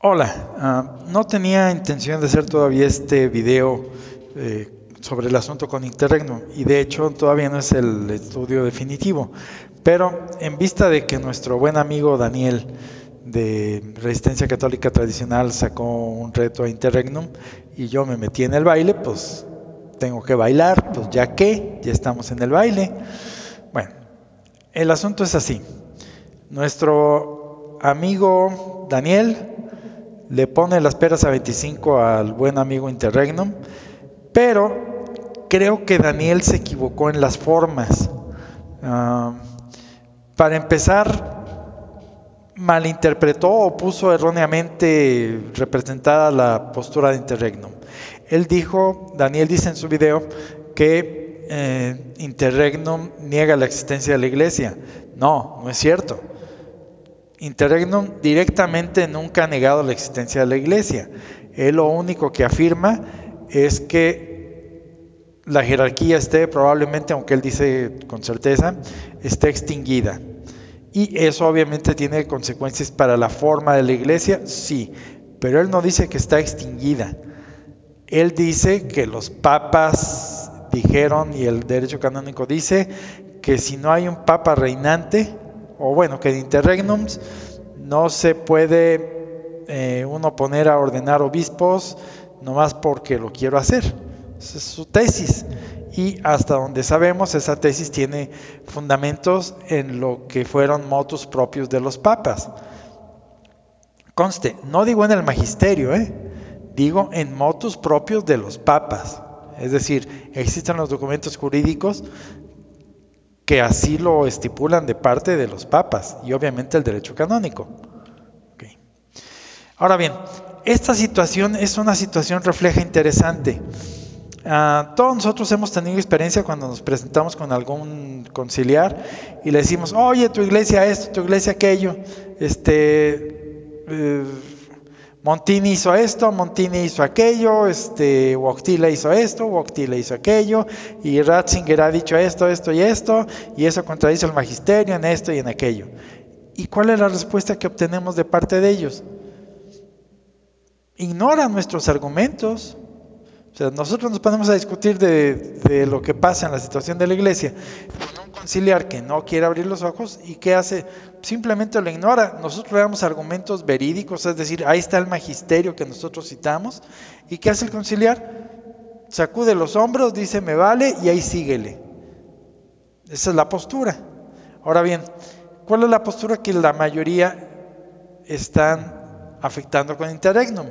Hola, no tenía intención de hacer todavía este video sobre el asunto con Interregnum y de hecho todavía no es el estudio definitivo, pero en vista de que nuestro buen amigo Daniel de Resistencia Católica Tradicional sacó un reto a Interregnum y yo me metí en el baile, pues tengo que bailar, pues ya estamos en el baile. Bueno, el asunto es así. Nuestro amigo Daniel le pone las peras a 25 al buen amigo Interregnum, pero creo que Daniel se equivocó en las formas. Para empezar, malinterpretó o puso erróneamente representada la postura de Interregnum. Daniel dice en su video que Interregnum niega la existencia de la iglesia. No, no es cierto. Interregnum directamente nunca ha negado la existencia de la iglesia. Él lo único que afirma es que la jerarquía probablemente, aunque él dice con certeza, esté extinguida. Y eso obviamente tiene consecuencias para la forma de la iglesia, sí, pero él no dice que está extinguida. Él dice que los papas dijeron, y el derecho canónico dice, que si no hay un papa reinante, o bueno, que en interregnums no se puede uno poner a ordenar obispos nomás porque lo quiero hacer. Esa es su tesis. Y hasta donde sabemos, esa tesis tiene fundamentos en lo que fueron motus propios de los papas. Conste, no digo en el magisterio, digo en motus propios de los papas. Es decir, existen los documentos jurídicos que así lo estipulan de parte de los papas y obviamente el derecho canónico. Okay. Ahora bien, esta situación es una situación refleja interesante. Todos nosotros hemos tenido experiencia cuando nos presentamos con algún conciliar y le decimos, oye, tu iglesia esto, tu iglesia aquello, Montini hizo esto, Montini hizo aquello, Wojtyla hizo esto, Wojtyla hizo aquello, y Ratzinger ha dicho esto, esto y esto, y eso contradice el magisterio en esto y en aquello. ¿Y cuál es la respuesta que obtenemos de parte de ellos? Ignoran nuestros argumentos. O sea, nosotros nos ponemos a discutir de lo que pasa en la situación de la iglesia con un conciliar que no quiere abrir los ojos y ¿qué hace? Simplemente lo ignora. Nosotros le damos argumentos verídicos, es decir, ahí está el magisterio que nosotros citamos. ¿Y qué hace el conciliar? Sacude los hombros, dice me vale y ahí síguele. Esa es la postura. Ahora bien, ¿cuál es la postura que la mayoría están afectando con Interregnum?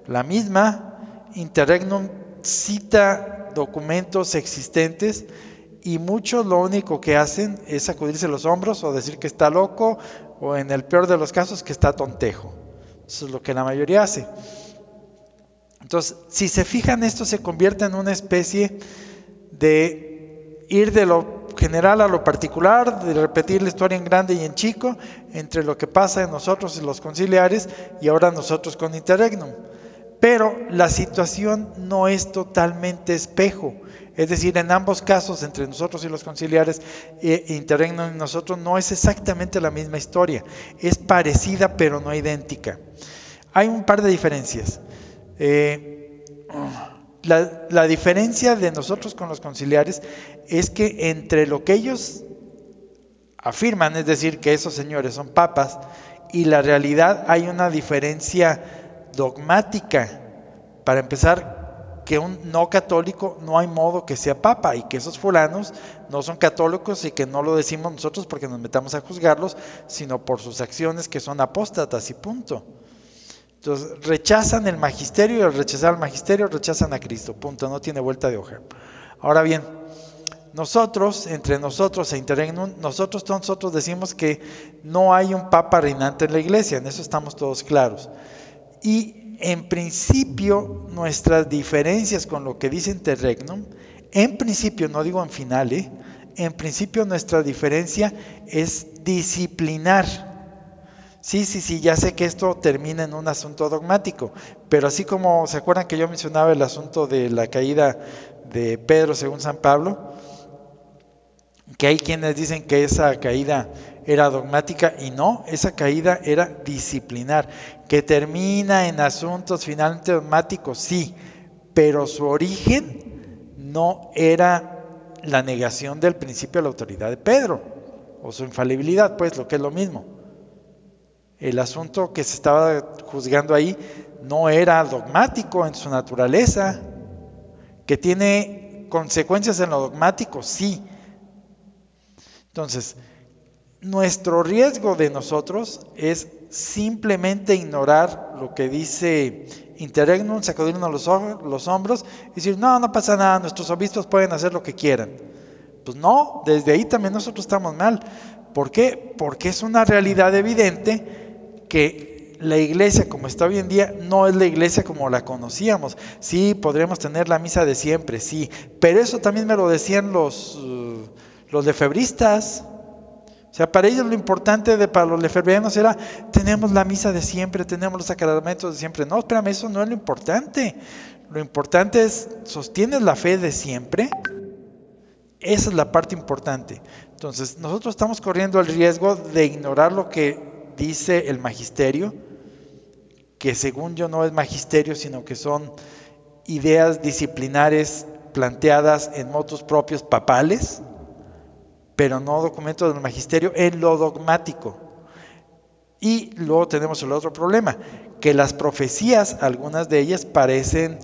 La misma. Interregnum cita documentos existentes y muchos lo único que hacen es sacudirse los hombros o decir que está loco o en el peor de los casos que está tontejo. Eso es lo que la mayoría hace. Entonces, si se fijan, esto se convierte en una especie de ir de lo general a lo particular, de repetir la historia en grande y en chico, entre lo que pasa en nosotros y los conciliares y ahora nosotros con Interregnum. Pero la situación no es totalmente espejo, es decir, en ambos casos, entre nosotros y los conciliares, Interregnum y nosotros, no es exactamente la misma historia, es parecida pero no idéntica. Hay un par de diferencias. La diferencia de nosotros con los conciliares es que entre lo que ellos afirman, es decir, que esos señores son papas, y la realidad hay una diferencia dogmática. Para empezar, que un no católico no hay modo que sea papa y que esos fulanos no son católicos y que no lo decimos nosotros porque nos metamos a juzgarlos, sino por sus acciones que son apóstatas y punto. Entonces rechazan el magisterio y al rechazar el magisterio rechazan a Cristo, punto, no tiene vuelta de hoja. Ahora bien, entre nosotros e Interregnum, nosotros decimos que no hay un papa reinante en la iglesia, en eso estamos todos claros. Y en principio nuestras diferencias con lo que dice Interregnum, en principio, no digo en final, en principio nuestra diferencia es disciplinar. Sí, ya sé que esto termina en un asunto dogmático, pero así como se acuerdan que yo mencionaba el asunto de la caída de Pedro según San Pablo, que hay quienes dicen que esa caída era dogmática y no, esa caída era disciplinar. Que termina en asuntos finalmente dogmáticos, sí, pero su origen no era la negación del principio de la autoridad de Pedro, o su infalibilidad, pues lo que es lo mismo. El asunto que se estaba juzgando ahí no era dogmático en su naturaleza. Que tiene consecuencias en lo dogmático, sí. Entonces, nuestro riesgo de nosotros es simplemente ignorar lo que dice Interregnum, sacudirnos los hombros y decir, no, no pasa nada, nuestros obispos pueden hacer lo que quieran. Pues no, desde ahí también nosotros estamos mal. ¿Por qué? Porque es una realidad evidente que la iglesia como está hoy en día no es la iglesia como la conocíamos. Sí, podremos tener la misa de siempre, sí, pero eso también me lo decían los lefebristas. O sea, para ellos lo importante para los lefebvrianos era, tenemos la misa de siempre, tenemos los sacramentos de siempre. No, espérame, eso no es lo importante. Lo importante es, ¿sostienes la fe de siempre? Esa es la parte importante. Entonces, nosotros estamos corriendo el riesgo de ignorar lo que dice el magisterio, que según yo no es magisterio, sino que son ideas disciplinares planteadas en motus propios papales, pero no documentos del magisterio en lo dogmático. Y luego tenemos el otro problema, que las profecías, algunas de ellas parecen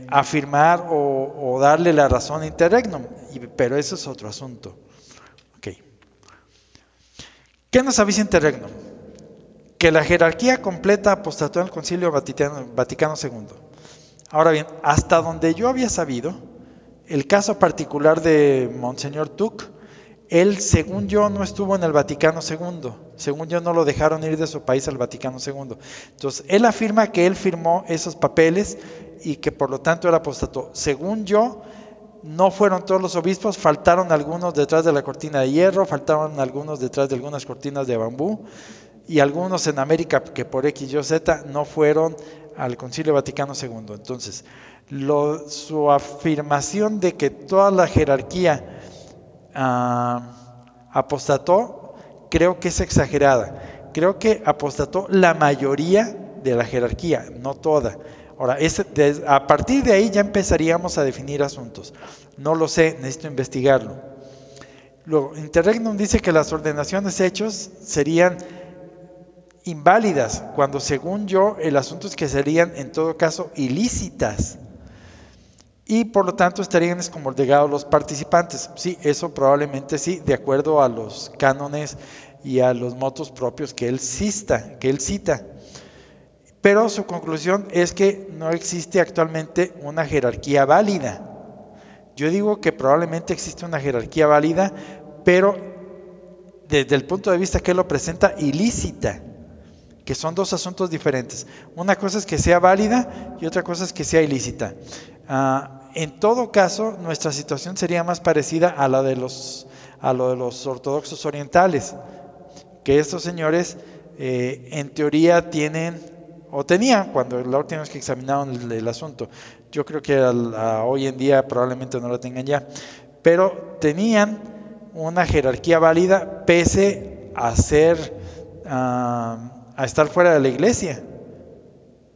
afirmar o darle la razón a Interregnum, pero eso es otro asunto. Okay. ¿Qué nos avisa Interregnum? Que la jerarquía completa apostató en el Concilio Vaticano II. Ahora bien, hasta donde yo había sabido, el caso particular de Monseñor Tuc, él, según yo, no estuvo en el Vaticano II. Según yo, no lo dejaron ir de su país al Vaticano II. Entonces, él afirma que él firmó esos papeles y que por lo tanto era apostató. Según yo, no fueron todos los obispos, faltaron algunos detrás de la cortina de hierro, faltaron algunos detrás de algunas cortinas de bambú, y algunos en América que por X, Y, Z no fueron al Concilio Vaticano II. Entonces, su afirmación de que toda la jerarquía apostató, creo que es exagerada. Creo que apostató la mayoría de la jerarquía, no toda. Ahora, a partir de ahí ya empezaríamos a definir asuntos. No lo sé, necesito investigarlo. Luego, Interregnum dice que las ordenaciones hechos serían inválidas, cuando según yo el asunto es que serían en todo caso ilícitas. Y por lo tanto estarían excomulgados los participantes. Sí, eso probablemente sí, de acuerdo a los cánones y a los motus propios que él cita. Pero su conclusión es que no existe actualmente una jerarquía válida. Yo digo que probablemente existe una jerarquía válida, pero desde el punto de vista que él lo presenta, ilícita, que son dos asuntos diferentes. Una cosa es que sea válida y otra cosa es que sea ilícita. En todo caso, nuestra situación sería más parecida a lo de los ortodoxos orientales, que estos señores en teoría tienen, o tenían, cuando la última vez que examinaron el asunto, yo creo que hoy en día probablemente no lo tengan ya, pero tenían una jerarquía válida pese a estar fuera de la iglesia.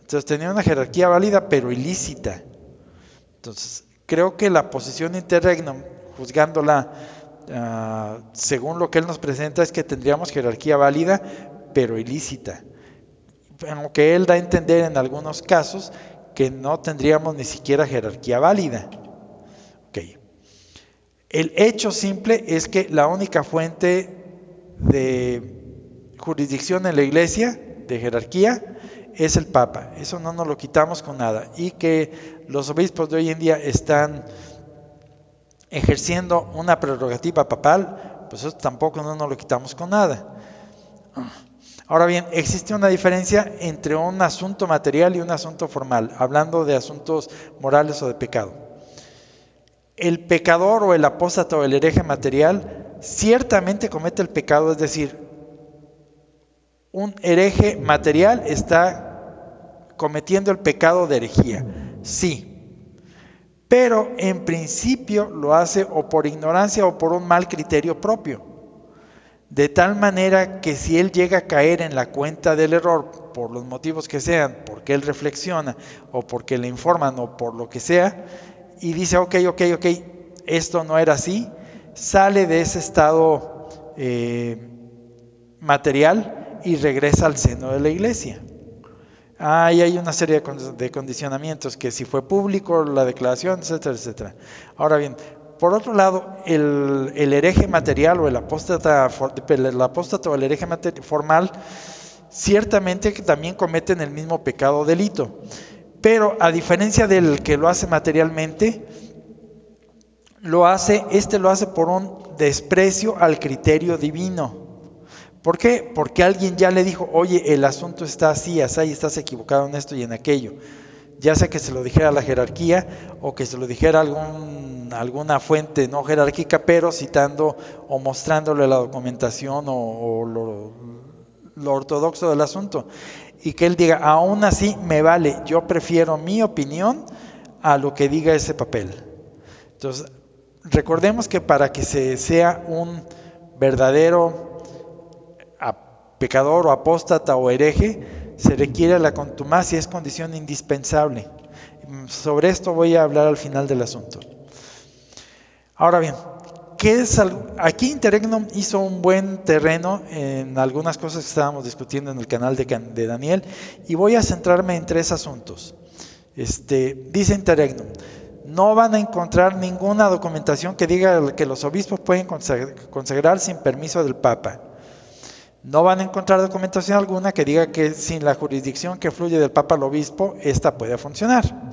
Entonces tenían una jerarquía válida pero ilícita. Entonces, creo que la posición de Interregnum, juzgándola según lo que él nos presenta, es que tendríamos jerarquía válida, pero ilícita. Aunque él da a entender en algunos casos que no tendríamos ni siquiera jerarquía válida. Okay. El hecho simple es que la única fuente de jurisdicción en la iglesia, de jerarquía, es el Papa. Eso no nos lo quitamos con nada. Y que los obispos de hoy en día están ejerciendo una prerrogativa papal, pues eso tampoco no nos lo quitamos con nada. Ahora bien, existe una diferencia entre un asunto material y un asunto formal, hablando de asuntos morales o de pecado. El pecador o el apóstata o el hereje material ciertamente comete el pecado, es decir, un hereje material está cometiendo el pecado de herejía, sí, pero en principio lo hace o por ignorancia o por un mal criterio propio. de tal manera que si él llega a caer en la cuenta del error, por los motivos que sean, porque él reflexiona, o porque le informan, o por lo que sea, y dice, ok, esto no era así, sale de ese estado material y regresa al seno de la iglesia. Ahí hay una serie de condicionamientos, que si fue público, la declaración, etcétera, etcétera. Ahora bien, por otro lado, el hereje material o el apóstata o el hereje formal, ciertamente que también cometen el mismo pecado o delito. Pero a diferencia del que lo hace materialmente, lo hace por un desprecio al criterio divino. ¿Por qué? Porque alguien ya le dijo, oye, el asunto está así, así, y estás equivocado en esto y en aquello. Ya sea que se lo dijera a la jerarquía o que se lo dijera alguna fuente no jerárquica, pero citando o mostrándole la documentación o lo ortodoxo del asunto. Y que él diga, aún así me vale, yo prefiero mi opinión a lo que diga ese papel. Entonces, recordemos que para que se sea un verdadero pecador o apóstata o hereje, se requiere la contumacia, es condición indispensable. Sobre esto voy a hablar al final del asunto. Ahora bien, aquí Interregnum hizo un buen terreno en algunas cosas que estábamos discutiendo en el canal de Daniel, y voy a centrarme en 3 asuntos. Dice Interregnum, no van a encontrar ninguna documentación que diga que los obispos pueden consagrar sin permiso del Papa. No van a encontrar documentación alguna que diga que sin la jurisdicción que fluye del Papa al obispo, esta puede funcionar.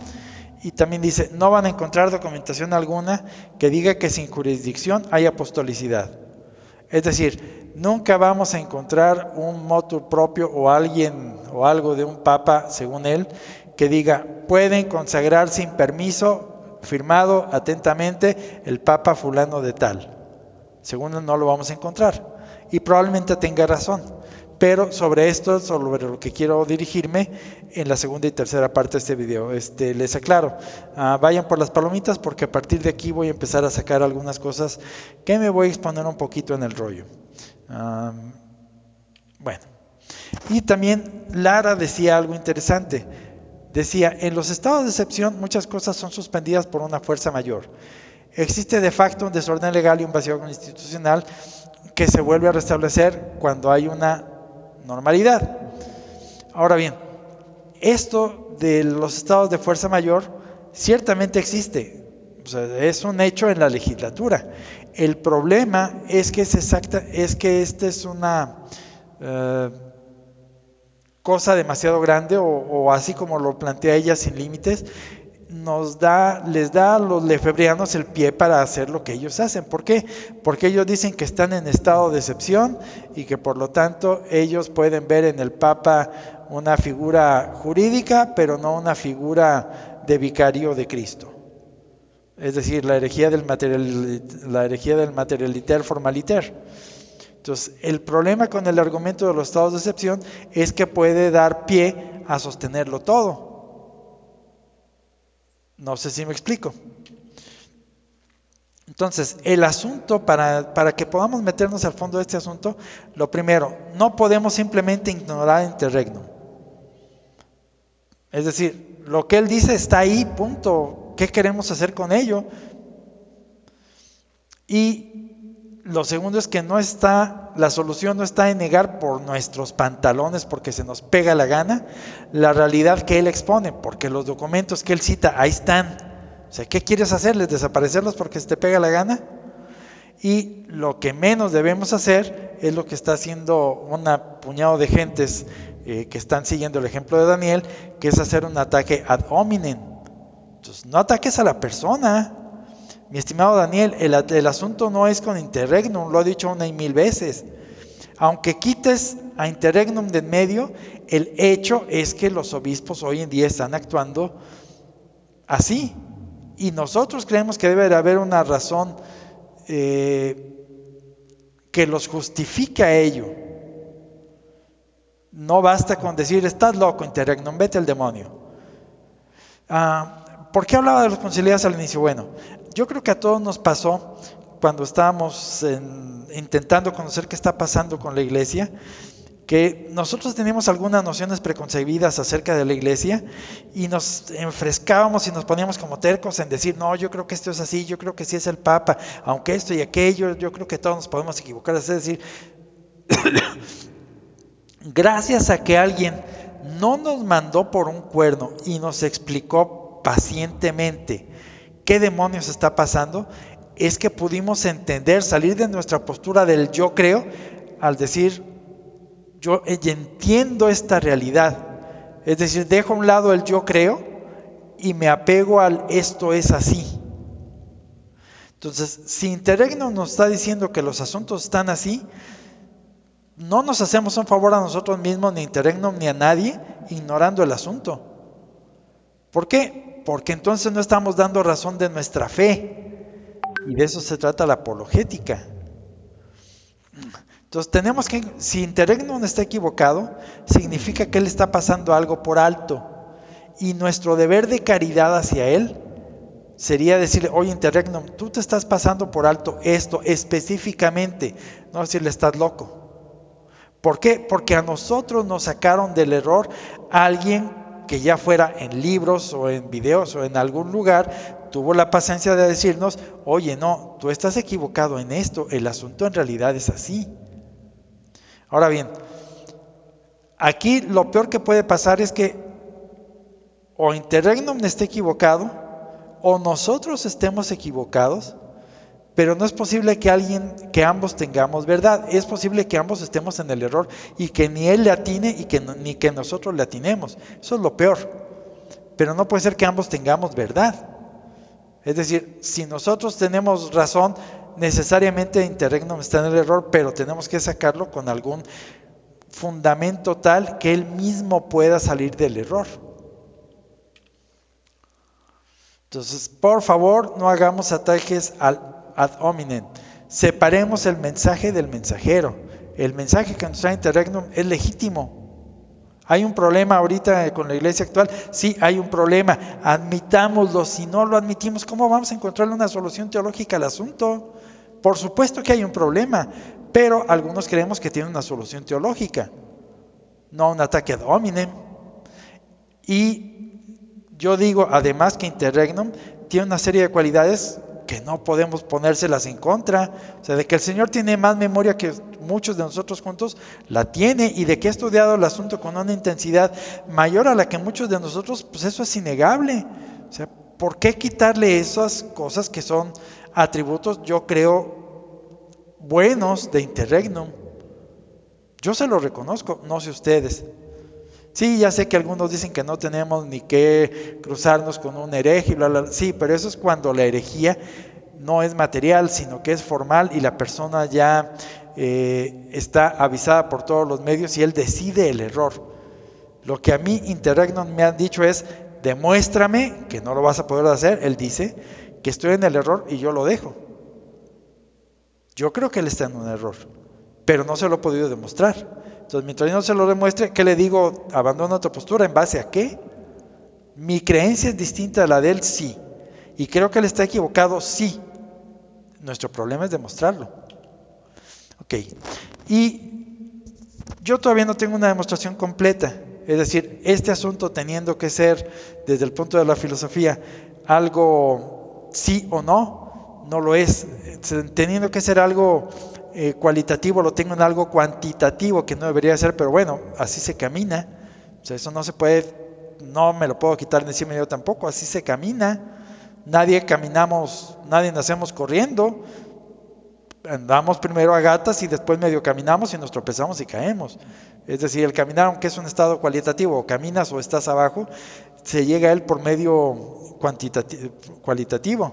Y también dice, no van a encontrar documentación alguna que diga que sin jurisdicción hay apostolicidad. Es decir, nunca vamos a encontrar un motu propio o alguien o algo de un Papa, según él, que diga, pueden consagrar sin permiso, firmado atentamente el Papa fulano de tal. Según él, no lo vamos a encontrar. Y probablemente tenga razón, pero sobre esto, sobre lo que quiero dirigirme en la segunda y tercera parte de este video. Les aclaro, vayan por las palomitas, porque a partir de aquí voy a empezar a sacar algunas cosas que me voy a exponer un poquito en el rollo. Bueno, y también Lara decía algo interesante. Decía, en los estados de excepción muchas cosas son suspendidas por una fuerza mayor. Existe de facto un desorden legal y un vacío constitucional que se vuelve a restablecer cuando hay una normalidad. Ahora bien, esto de los estados de fuerza mayor ciertamente existe, o sea, es un hecho en la legislatura. El problema es que esta es una cosa demasiado grande, o así como lo plantea ella, sin límites. Les da a los lefebrianos el pie para hacer lo que ellos hacen. ¿Por qué? Porque ellos dicen que están en estado de excepción y que por lo tanto ellos pueden ver en el Papa una figura jurídica, pero no una figura de vicario de Cristo. Es decir, la herejía del materialiter formaliter. Entonces, el problema con el argumento de los estados de excepción es que puede dar pie a sostenerlo todo. No sé si me explico. Entonces, el asunto, para que podamos meternos al fondo de este asunto, lo primero, no podemos simplemente ignorar Interregnum. Es decir, lo que él dice está ahí, punto. ¿Qué queremos hacer con ello? Y lo segundo es que la solución no está en negar por nuestros pantalones, porque se nos pega la gana, la realidad que él expone, porque los documentos que él cita, ahí están. O sea, ¿qué quieres hacerles? ¿Desaparecerlos porque se te pega la gana? Y lo que menos debemos hacer es lo que está haciendo un puñado de gentes que están siguiendo el ejemplo de Daniel, que es hacer un ataque ad hominem. Entonces, no ataques a la persona. Mi estimado Daniel, el asunto no es con Interregnum, lo he dicho 1 y 1000 veces. Aunque quites a Interregnum de en medio, el hecho es que los obispos hoy en día están actuando así. Y nosotros creemos que debe de haber una razón que los justifique a ello. No basta con decir, estás loco, Interregnum, vete al demonio. ¿Por qué hablaba de responsabilidades al inicio? Bueno, yo creo que a todos nos pasó cuando estábamos intentando conocer qué está pasando con la iglesia, que nosotros teníamos algunas nociones preconcebidas acerca de la iglesia y nos enfrescábamos y nos poníamos como tercos en decir, no, yo creo que esto es así, yo creo que sí es el Papa, aunque esto y aquello, yo creo que todos nos podemos equivocar. Es decir, gracias a que alguien no nos mandó por un cuerno y nos explicó pacientemente qué demonios está pasando, es que pudimos entender, salir de nuestra postura del yo creo, al decir, yo entiendo esta realidad. Es decir, dejo a un lado el yo creo y me apego al esto es así. Entonces, si Interregnum nos está diciendo que los asuntos están así, no nos hacemos un favor a nosotros mismos, ni a Interregnum, ni a nadie, ignorando el asunto. ¿Por qué? Porque entonces no estamos dando razón de nuestra fe. Y de eso se trata la apologética. Entonces tenemos que, si Interregnum está equivocado, significa que él está pasando algo por alto. Y nuestro deber de caridad hacia él sería decirle, oye Interregnum, tú te estás pasando por alto esto específicamente. No decirle, estás loco. ¿Por qué? Porque a nosotros nos sacaron del error alguien que ya fuera en libros o en videos o en algún lugar, tuvo la paciencia de decirnos, oye, no, tú estás equivocado en esto, el asunto en realidad es así. Ahora bien, aquí lo peor que puede pasar es que o Interregnum esté equivocado o nosotros estemos equivocados, pero no es posible que ambos tengamos verdad. Es posible que ambos estemos en el error y que ni él le atine y ni que nosotros le atinemos. Eso es lo peor. Pero no puede ser que ambos tengamos verdad. Es decir, si nosotros tenemos razón, necesariamente Interregnum está en el error, pero tenemos que sacarlo con algún fundamento tal que él mismo pueda salir del error. Entonces, por favor, no hagamos ataques ad hominem. Separemos el mensaje del mensajero. El mensaje que nos trae Interregnum es legítimo. ¿Hay un problema ahorita con la iglesia actual? Sí, hay un problema. Admitámoslo. Si no lo admitimos, ¿cómo vamos a encontrar una solución teológica al asunto? Por supuesto que hay un problema, pero algunos creemos que tiene una solución teológica, no un ataque ad hominem. Y yo digo, además, que Interregnum tiene una serie de cualidades que no podemos ponérselas en contra. O sea, de que el Señor tiene más memoria que muchos de nosotros juntos, la tiene, y de que ha estudiado el asunto con una intensidad mayor a la que muchos de nosotros, pues eso es innegable. O sea, ¿por qué quitarle esas cosas que son atributos, yo creo, buenos de Interregnum? Yo se lo reconozco, no sé ustedes. Sí, ya sé que algunos dicen que no tenemos ni que cruzarnos con un hereje, bla, bla, bla. Sí, pero eso es cuando la herejía no es material, sino que es formal y la persona ya está avisada por todos los medios y él decide el error. Lo que a mí Interregnum me han dicho es, demuéstrame que no lo vas a poder hacer. Él dice que estoy en el error y yo lo dejo. Yo creo que él está en un error, pero no se lo he podido demostrar. Entonces, mientras yo no se lo demuestre, ¿qué le digo? Abandona tu postura. ¿En base a qué? Mi creencia es distinta a la de él, sí. Y creo que él está equivocado, sí. Nuestro problema es demostrarlo. Ok. Y yo todavía no tengo una demostración completa. Es decir, este asunto teniendo que ser, desde el punto de la filosofía, algo sí o no, no lo es. Teniendo que ser algo cualitativo, lo tengo en algo cuantitativo, que no debería ser, pero bueno, así se camina. O sea, eso no se puede, no me lo puedo quitar de encima yo tampoco, así se camina. Nadie nacemos corriendo. Andamos primero a gatas y después medio caminamos y nos tropezamos y caemos. Es decir, el caminar, aunque es un estado cualitativo, o caminas o estás abajo, se llega a él por medio cuantitativo,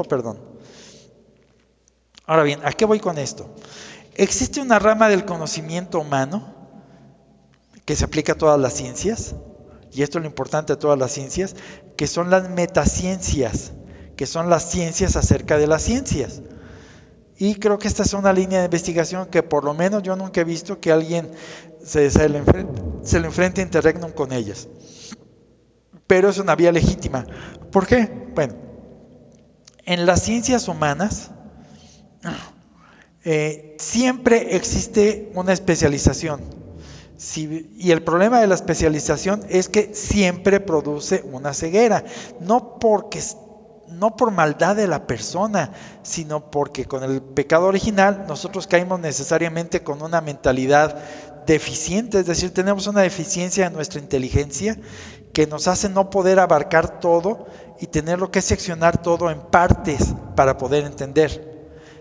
perdón. Ahora bien, ¿a qué voy con esto? Existe una rama del conocimiento humano que se aplica a todas las ciencias, y esto es lo importante de todas las ciencias, que son las metaciencias, que son las ciencias acerca de las ciencias. Y creo que esta es una línea de investigación que por lo menos yo nunca he visto que alguien se le enfrente a Interregnum con ellas. Pero es una vía legítima. ¿Por qué? Bueno, En las ciencias humanas siempre existe una especialización. Y el problema de la especialización es que siempre produce una ceguera, no por maldad de la persona, sino porque con el pecado original nosotros caímos necesariamente con una mentalidad deficiente, es decir, tenemos una deficiencia en nuestra inteligencia que nos hace no poder abarcar todo y tenerlo que seccionar todo en partes para poder entender.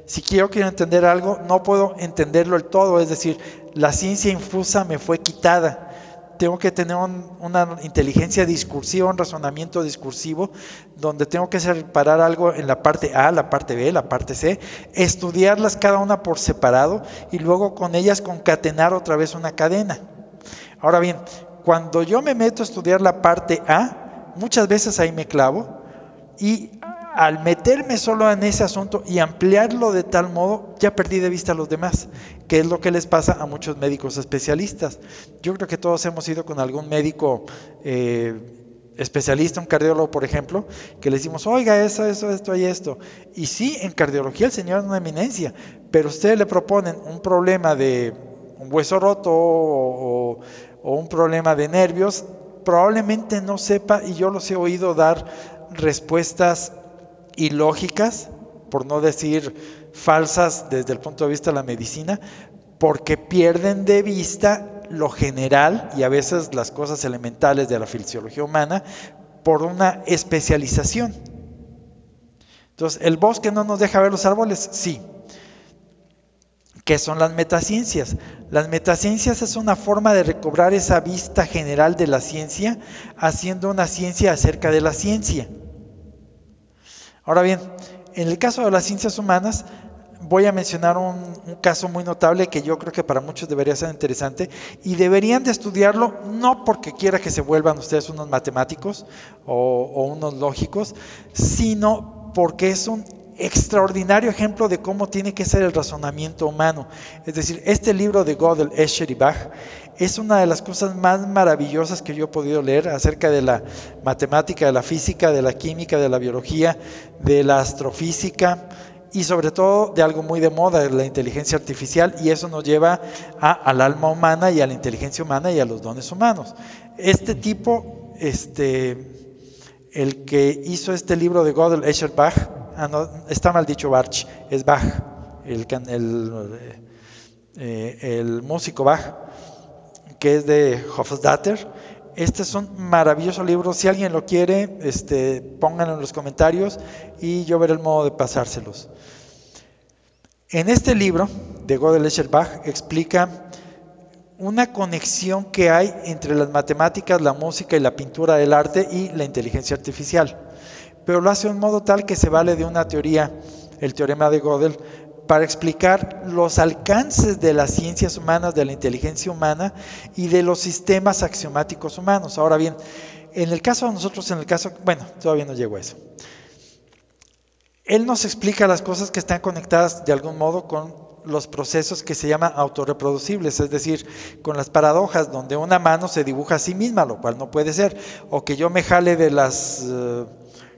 Si yo quiero entender algo, no puedo entenderlo del todo, es decir, la ciencia infusa me fue quitada. Tengo que tener una inteligencia discursiva, un razonamiento discursivo, donde tengo que separar algo en la parte A, la parte B, la parte C, estudiarlas cada una por separado y luego con ellas concatenar otra vez una cadena. Ahora bien, cuando yo me meto a estudiar la parte A, muchas veces ahí me clavo y al meterme solo en ese asunto y ampliarlo de tal modo, ya perdí de vista a los demás, que es lo que les pasa a muchos médicos especialistas. Yo creo que todos hemos ido con algún médico especialista, un cardiólogo, por ejemplo, que le decimos, oiga, esto y esto. Y sí, en cardiología el señor es una eminencia, pero ustedes le proponen un problema de un hueso roto o un problema de nervios, probablemente no sepa, y yo los he oído dar respuestas ilógicas, por no decir falsas desde el punto de vista de la medicina, porque pierden de vista lo general y a veces las cosas elementales de la fisiología humana por una especialización. Entonces, ¿el bosque no nos deja ver los árboles? Sí. ¿Qué son las metaciencias? Las metaciencias es una forma de recobrar esa vista general de la ciencia, haciendo una ciencia acerca de la ciencia. Ahora bien, en el caso de las ciencias humanas, voy a mencionar un caso muy notable que yo creo que para muchos debería ser interesante y deberían de estudiarlo no porque quiera que se vuelvan ustedes unos matemáticos o unos lógicos, sino porque es un extraordinario ejemplo de cómo tiene que ser el razonamiento humano. Es decir, este libro de Gödel, Escher y Bach es una de las cosas más maravillosas que yo he podido leer acerca de la matemática, de la física, de la química, de la biología, de la astrofísica y sobre todo de algo muy de moda, de la inteligencia artificial, y eso nos lleva al alma humana y a la inteligencia humana y a los dones humanos. Este tipo, el que hizo este libro de Gödel, Escher, Bach, no, está mal dicho Bach, es Bach, el músico Bach, que es de Hofstadter. Este es un maravilloso libro, si alguien lo quiere, pónganlo en los comentarios y yo veré el modo de pasárselos. En este libro de Gödel, Escher, Bach explica una conexión que hay entre las matemáticas, la música y la pintura, el arte y la inteligencia artificial, pero lo hace de un modo tal que se vale de una teoría, el teorema de Gödel, para explicar los alcances de las ciencias humanas, de la inteligencia humana y de los sistemas axiomáticos humanos. Ahora bien, en el caso de nosotros, bueno, todavía no llego a eso. Él nos explica las cosas que están conectadas de algún modo con los procesos que se llaman autorreproducibles, es decir, con las paradojas donde una mano se dibuja a sí misma, lo cual no puede ser, o que yo me jale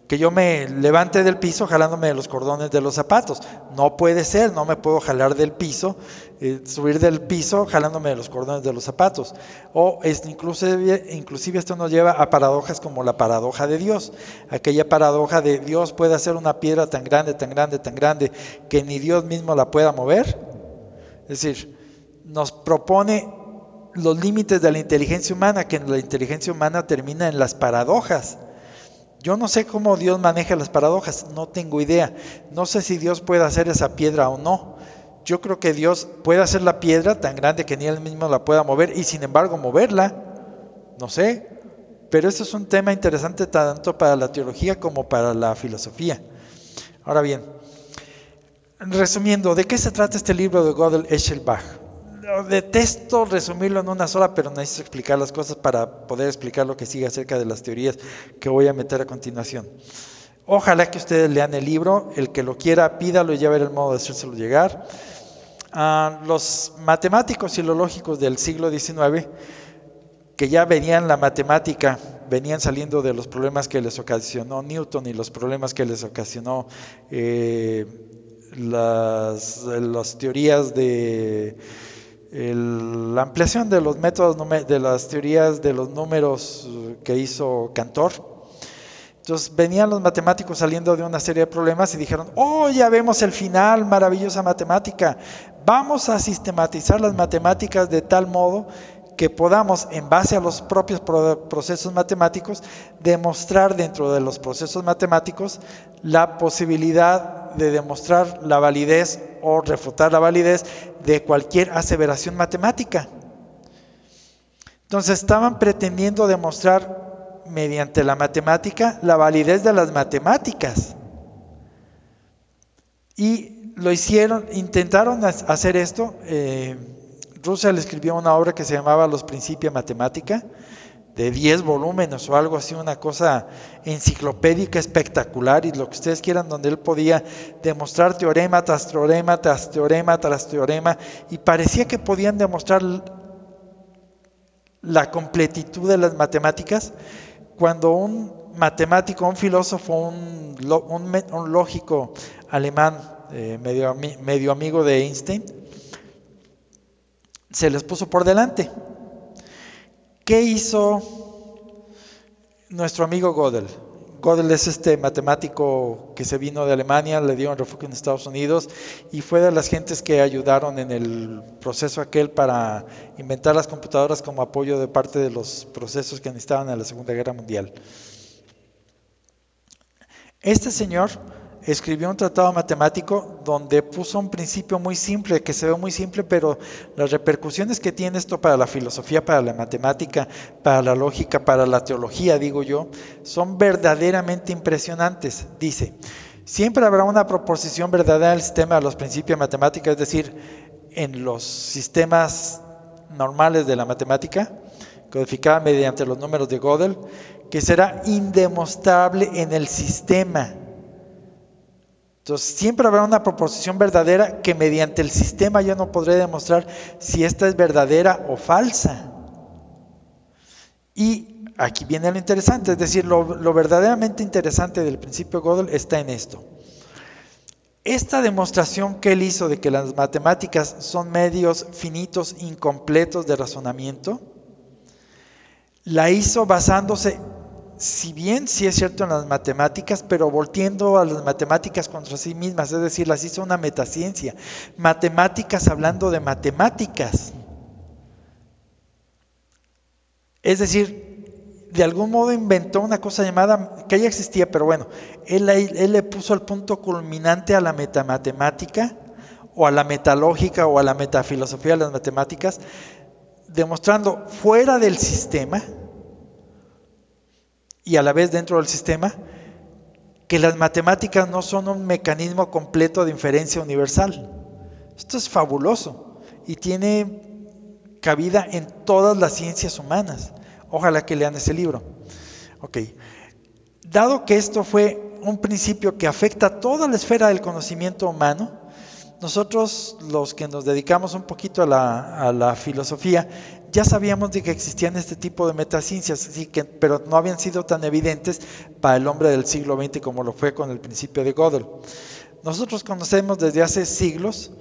que yo me levante del piso jalándome de los cordones de los zapatos. No puede ser, no me puedo jalar del piso, subir del piso jalándome de los cordones de los zapatos. O inclusive esto nos lleva a paradojas como la paradoja de Dios. Aquella paradoja de Dios puede hacer una piedra tan grande, tan grande, tan grande, que ni Dios mismo la pueda mover. Es decir, nos propone los límites de la inteligencia humana, que la inteligencia humana termina en las paradojas. Yo no sé cómo Dios maneja las paradojas, no tengo idea. No sé si Dios puede hacer esa piedra o no. Yo creo que Dios puede hacer la piedra tan grande que ni Él mismo la pueda mover y sin embargo moverla. No sé. Pero eso es un tema interesante tanto para la teología como para la filosofía. Ahora bien, resumiendo, ¿de qué se trata este libro de Gödel, Escher, Bach? Detesto resumirlo en una sola, pero necesito explicar las cosas para poder explicar lo que sigue acerca de las teorías que voy a meter a continuación. Ojalá que ustedes lean el libro, el que lo quiera pídalo y ya veré el modo de hacérselo llegar. Los matemáticos y los lógicos del siglo XIX, que ya veían la matemática venían saliendo de los problemas que les ocasionó Newton y los problemas que les ocasionó las teorías de la ampliación de los métodos, de las teorías de los números que hizo Cantor. Entonces venían los matemáticos saliendo de una serie de problemas y dijeron, oh, ya vemos el final, maravillosa matemática, vamos a sistematizar las matemáticas de tal modo que podamos, en base a los propios procesos matemáticos, demostrar dentro de los procesos matemáticos la posibilidad de demostrar la validez o refutar la validez de cualquier aseveración matemática. Entonces estaban pretendiendo demostrar mediante la matemática la validez de las matemáticas. Y lo hicieron, intentaron hacer esto. Russell escribió una obra que se llamaba Los Principia Mathematica, de 10 volúmenes o algo así, una cosa enciclopédica espectacular, y lo que ustedes quieran, donde él podía demostrar teorema tras teorema tras teorema tras teorema, y parecía que podían demostrar la completitud de las matemáticas, cuando un matemático, un filósofo, un lógico alemán, medio amigo de Einstein, se les puso por delante. ¿Qué hizo nuestro amigo Gödel? Gödel es este matemático que se vino de Alemania, le dio un refugio en Estados Unidos y fue de las gentes que ayudaron en el proceso aquel para inventar las computadoras como apoyo de parte de los procesos que necesitaban en la Segunda Guerra Mundial. Este señor escribió un tratado matemático donde puso un principio muy simple, que se ve muy simple, pero las repercusiones que tiene esto para la filosofía, para la matemática, para la lógica, para la teología, digo yo, son verdaderamente impresionantes. Dice, siempre habrá una proposición verdadera del sistema de los principios de matemática, es decir, en los sistemas normales de la matemática, codificada mediante los números de Gödel, que será indemostrable en el sistema. Entonces, siempre habrá una proposición verdadera que mediante el sistema yo no podré demostrar si esta es verdadera o falsa. Y aquí viene lo interesante, es decir, lo verdaderamente interesante del principio de Gödel está en esto. Esta demostración que él hizo de que las matemáticas son medios finitos incompletos de razonamiento, la hizo basándose, si bien sí es cierto en las matemáticas, pero volteando a las matemáticas contra sí mismas, es decir, las hizo una metaciencia, matemáticas hablando de matemáticas. Es decir, de algún modo inventó una cosa llamada, que ya existía, pero bueno, él le puso el punto culminante a la metamatemática, o a la metalógica, o a la metafilosofía de las matemáticas, demostrando fuera del sistema, y a la vez dentro del sistema, que las matemáticas no son un mecanismo completo de inferencia universal. Esto es fabuloso y tiene cabida en todas las ciencias humanas. Ojalá que lean ese libro. Ok. Dado que esto fue un principio que afecta toda la esfera del conocimiento humano, nosotros los que nos dedicamos un poquito a la filosofía, ya sabíamos de que existían este tipo de metaciencias, pero no habían sido tan evidentes para el hombre del siglo XX como lo fue con el principio de Gödel. Nosotros conocemos desde hace siglos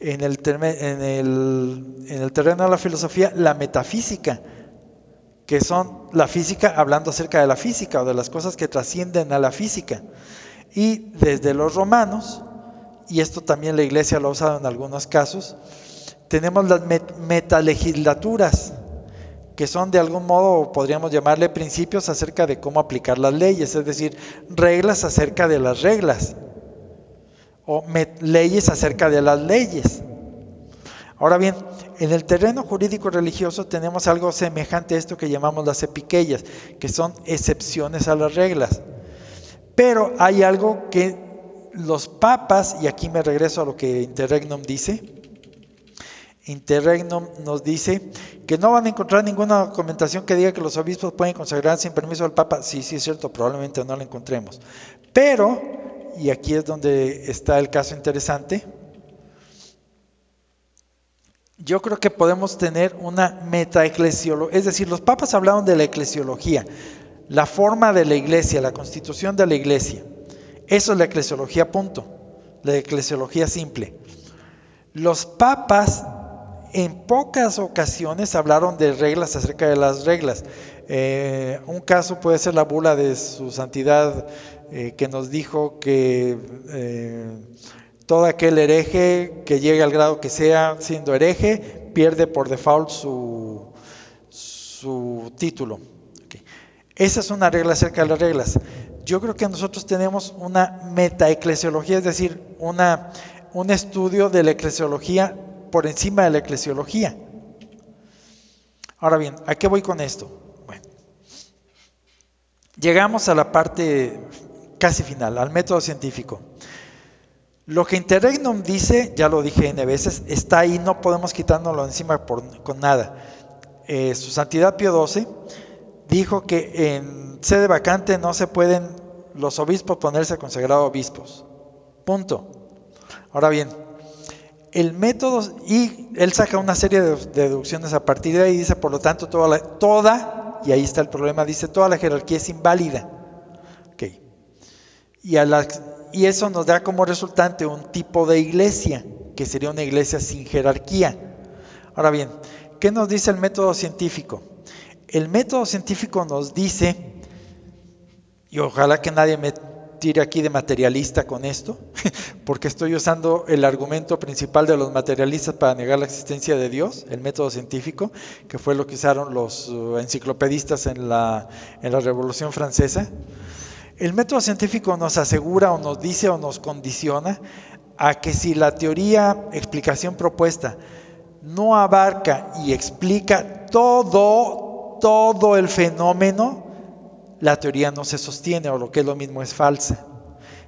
en el terreno de la filosofía la metafísica, que son la física hablando acerca de la física o de las cosas que trascienden a la física. Y desde los romanos, y esto también la Iglesia lo ha usado en algunos casos, tenemos las metalegislaturas, que son de algún modo, podríamos llamarle principios acerca de cómo aplicar las leyes, es decir, reglas acerca de las reglas, o leyes acerca de las leyes. Ahora bien, en el terreno jurídico religioso tenemos algo semejante a esto que llamamos las epiqueias, que son excepciones a las reglas. Pero hay algo que los papas, y aquí me regreso a lo que Interregnum dice, Interregnum nos dice que no van a encontrar ninguna documentación que diga que los obispos pueden consagrar sin permiso del Papa. Sí, sí es cierto, probablemente no la encontremos. Pero, y aquí es donde está el caso interesante, yo creo que podemos tener una metaeclesiología, es decir, los papas hablaron de la eclesiología. la forma de la iglesia, la constitución de la iglesia. Eso es la eclesiología, punto. La eclesiología simple. Los papas en pocas ocasiones hablaron de reglas acerca de las reglas. Un caso puede ser la bula de su santidad que nos dijo que todo aquel hereje que llegue al grado que sea siendo hereje pierde por default su título. Okay. Esa es una regla acerca de las reglas. Yo creo que nosotros tenemos una metaeclesiología, es decir, un estudio de la eclesiología por encima de la eclesiología. Ahora bien, ¿a qué voy con esto? Bueno, llegamos a la parte casi final, al método científico. Lo que Interregnum dice, ya lo dije N veces, está ahí, no podemos quitárnoslo encima con nada. Su Santidad Pío XII dijo que en sede vacante no se pueden los obispos ponerse consagrados obispos. Punto. Ahora bien, el método, y él saca una serie de deducciones a partir de ahí, dice, por lo tanto, toda, y ahí está el problema, dice, toda la jerarquía es inválida. Okay. Y eso nos da como resultante un tipo de iglesia, que sería una iglesia sin jerarquía. Ahora bien, ¿qué nos dice el método científico? El método científico nos dice, y ojalá que nadie me tire aquí de materialista con esto, porque estoy usando el argumento principal de los materialistas para negar la existencia de Dios, el método científico, que fue lo que usaron los enciclopedistas en la Revolución Francesa. El método científico nos asegura o nos dice o nos condiciona a que si la teoría, explicación propuesta, no abarca y explica todo el fenómeno, la teoría no se sostiene, o lo que es lo mismo, es falsa.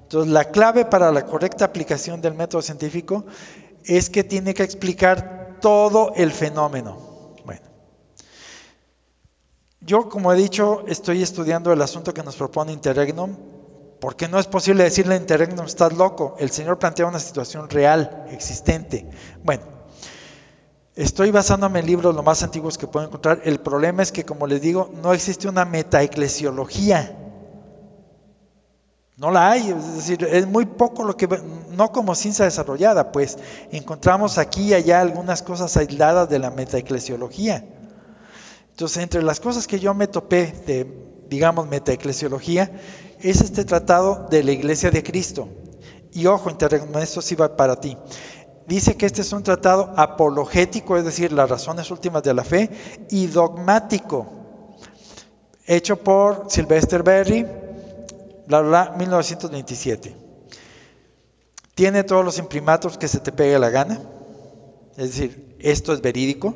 Entonces, la clave para la correcta aplicación del método científico es que tiene que explicar todo el fenómeno. Bueno, yo, como he dicho, estoy estudiando el asunto que nos propone Interregnum, porque no es posible decirle a Interregnum, estás loco. El Señor plantea una situación real, existente. Bueno, estoy basándome en libros lo más antiguos que puedo encontrar. El problema es que, como les digo, no existe una metaeclesiología. No la hay, es decir, es muy poco lo que, no como ciencia desarrollada, pues encontramos aquí y allá algunas cosas aisladas de la metaeclesiología. Entonces, entre las cosas que yo me topé de, digamos, metaeclesiología, es este tratado de la Iglesia de Cristo. Y ojo, Interregnum, esto sí va para ti. Dice que este es un tratado apologético, es decir, las razones últimas de la fe, y dogmático, hecho por Sylvester Berry, 1927. Tiene todos los imprimatos que se te pegue la gana, es decir, esto es verídico,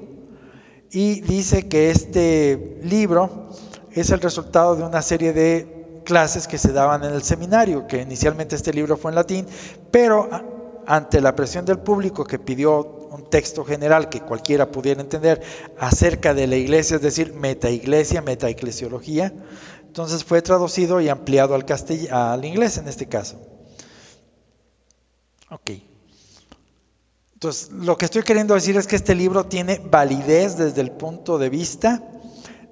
y dice que este libro es el resultado de una serie de clases que se daban en el seminario, que inicialmente este libro fue en latín, pero ante la presión del público que pidió un texto general que cualquiera pudiera entender acerca de la iglesia, es decir, metaiglesia, metaeclesiología, entonces fue traducido y ampliado al inglés en este caso. Ok. Entonces, lo que estoy queriendo decir es que este libro tiene validez desde el punto de vista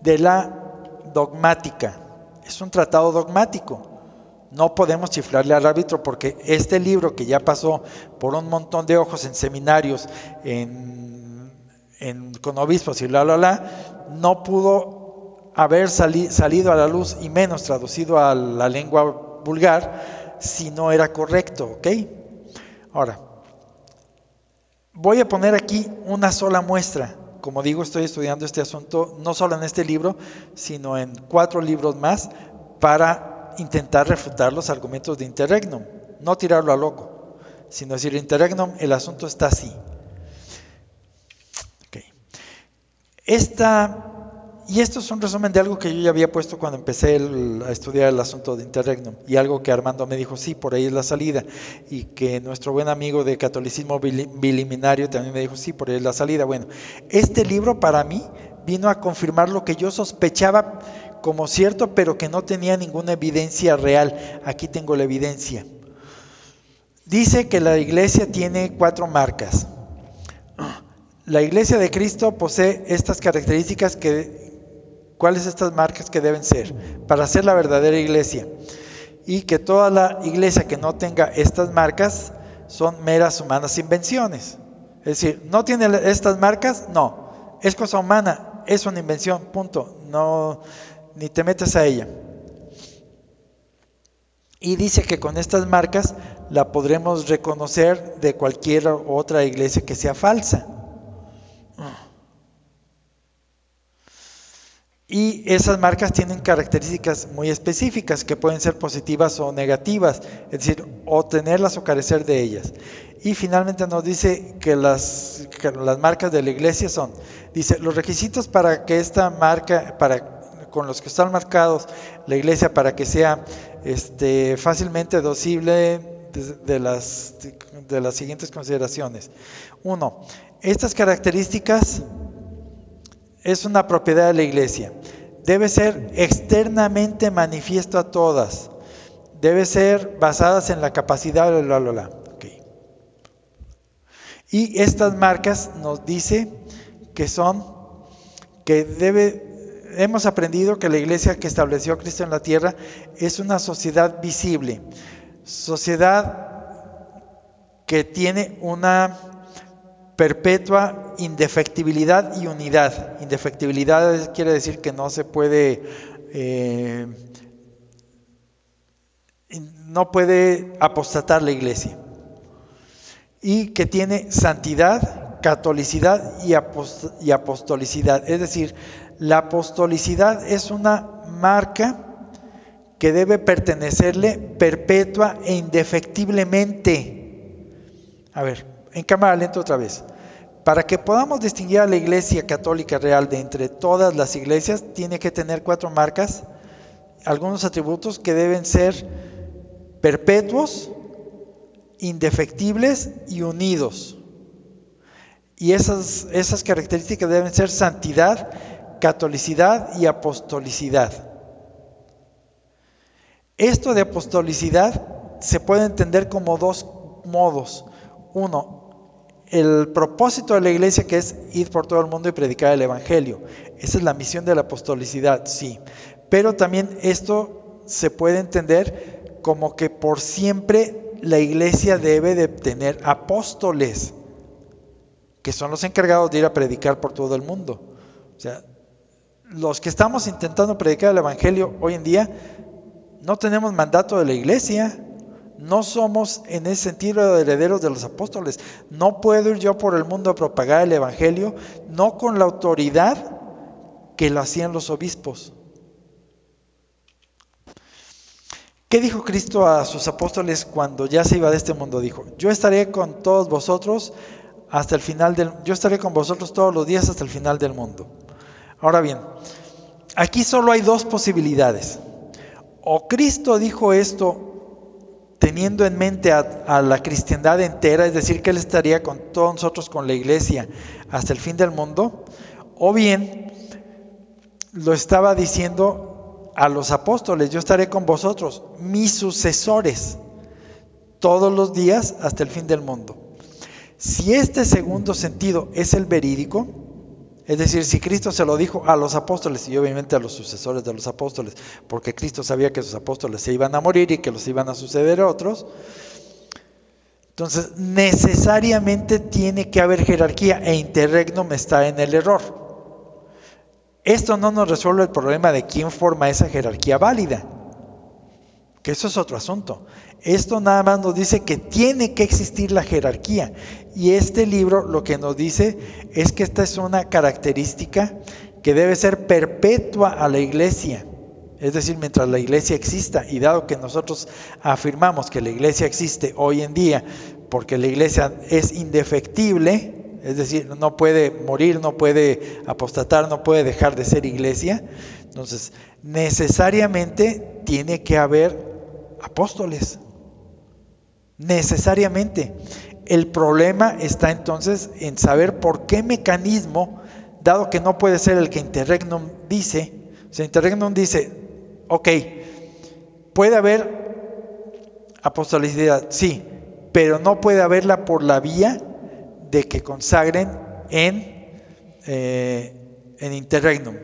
de la dogmática. Es un tratado dogmático. No podemos chiflarle al árbitro porque este libro, que ya pasó por un montón de ojos en seminarios, con obispos y no pudo haber salido a la luz, y menos traducido a la lengua vulgar, si no era correcto, ¿ok? Ahora, voy a poner aquí una sola muestra. Como digo, estoy estudiando este asunto no solo en este libro, sino en 4 libros más, para intentar refutar los argumentos de Interregnum. No tirarlo a loco, sino decir, Interregnum, el asunto está así. Okay. Y esto es un resumen de algo que yo ya había puesto cuando empecé a estudiar el asunto de Interregnum, y algo que Armando me dijo, sí, por ahí es la salida, y que nuestro buen amigo de catolicismo biliminario también me dijo, sí, por ahí es la salida. Bueno, este libro para mí vino a confirmar lo que yo sospechaba como cierto, pero que no tenía ninguna evidencia real. Aquí tengo la evidencia. Dice que la iglesia tiene 4 marcas. La iglesia de Cristo posee estas características que ¿Cuáles estas marcas que deben ser para ser la verdadera iglesia? Y que toda la iglesia que no tenga estas marcas son meras humanas invenciones. Es decir, no tiene estas marcas, no, es cosa humana, es una invención, punto, no, ni te metes a ella. Y dice que con estas marcas la podremos reconocer de cualquier otra iglesia que sea falsa. Y esas marcas tienen características muy específicas que pueden ser positivas o negativas, es decir, o tenerlas o carecer de ellas. Y finalmente nos dice que las marcas de la iglesia son, dice, los requisitos para que esta marca, con los que están marcados la iglesia para que sea fácilmente dosible de las siguientes consideraciones. 1. Estas características es una propiedad de la iglesia. Debe ser externamente manifiesto a todas. Debe ser basadas en la capacidad de Okay. Y estas marcas nos dice hemos aprendido que la iglesia que estableció a Cristo en la tierra es una sociedad visible. Sociedad que tiene una perpetua indefectibilidad y unidad. Indefectibilidad quiere decir que no se puede, no puede apostatar la iglesia. Y que tiene santidad, catolicidad y apostolicidad. Es decir, la apostolicidad es una marca que debe pertenecerle perpetua e indefectiblemente. A ver, en cámara lenta otra vez. Para que podamos distinguir a la iglesia católica real de entre todas las iglesias, tiene que tener 4 marcas, algunos atributos que deben ser perpetuos, indefectibles y unidos. Y esas características deben ser santidad, catolicidad y apostolicidad. Esto de apostolicidad se puede entender como 2 modos. 1, el propósito de la iglesia, que es ir por todo el mundo y predicar el evangelio. Esa es la misión de la apostolicidad, sí. Pero también esto se puede entender como que por siempre la iglesia debe de tener apóstoles, que son los encargados de ir a predicar por todo el mundo. O sea, los que estamos intentando predicar el evangelio hoy en día no tenemos mandato de la iglesia, no somos en ese sentido herederos de los apóstoles. No puedo ir yo por el mundo a propagar el evangelio, no con la autoridad que lo hacían los obispos. ¿Qué dijo Cristo a sus apóstoles cuando ya se iba de este mundo? Dijo, yo estaré con todos vosotros hasta el final yo estaré con vosotros todos los días hasta el final del mundo. Ahora bien, aquí solo hay 2 posibilidades. O Cristo dijo esto teniendo en mente a la cristiandad entera, es decir, que Él estaría con todos nosotros, con la iglesia, hasta el fin del mundo, o bien lo estaba diciendo a los apóstoles, yo estaré con vosotros, mis sucesores, todos los días hasta el fin del mundo. Si este segundo sentido es el verídico, es decir, si Cristo se lo dijo a los apóstoles y obviamente a los sucesores de los apóstoles, porque Cristo sabía que sus apóstoles se iban a morir y que los iban a suceder a otros, entonces necesariamente tiene que haber jerarquía e interregnum está en el error. Esto no nos resuelve el problema de quién forma esa jerarquía válida, que eso es otro asunto. Esto nada más nos dice que tiene que existir la jerarquía. Y este libro lo que nos dice es que esta es una característica que debe ser perpetua a la iglesia. Es decir, mientras la iglesia exista, y dado que nosotros afirmamos que la iglesia existe hoy en día, porque la iglesia es indefectible, es decir, no puede morir, no puede apostatar, no puede dejar de ser iglesia, entonces necesariamente tiene que haber apóstoles. Necesariamente. El problema está entonces en saber por qué mecanismo, dado que no puede ser el que interregnum dice, o sea, interregnum dice, ok, puede haber apostolicidad, sí, pero no puede haberla por la vía de que consagren en interregnum.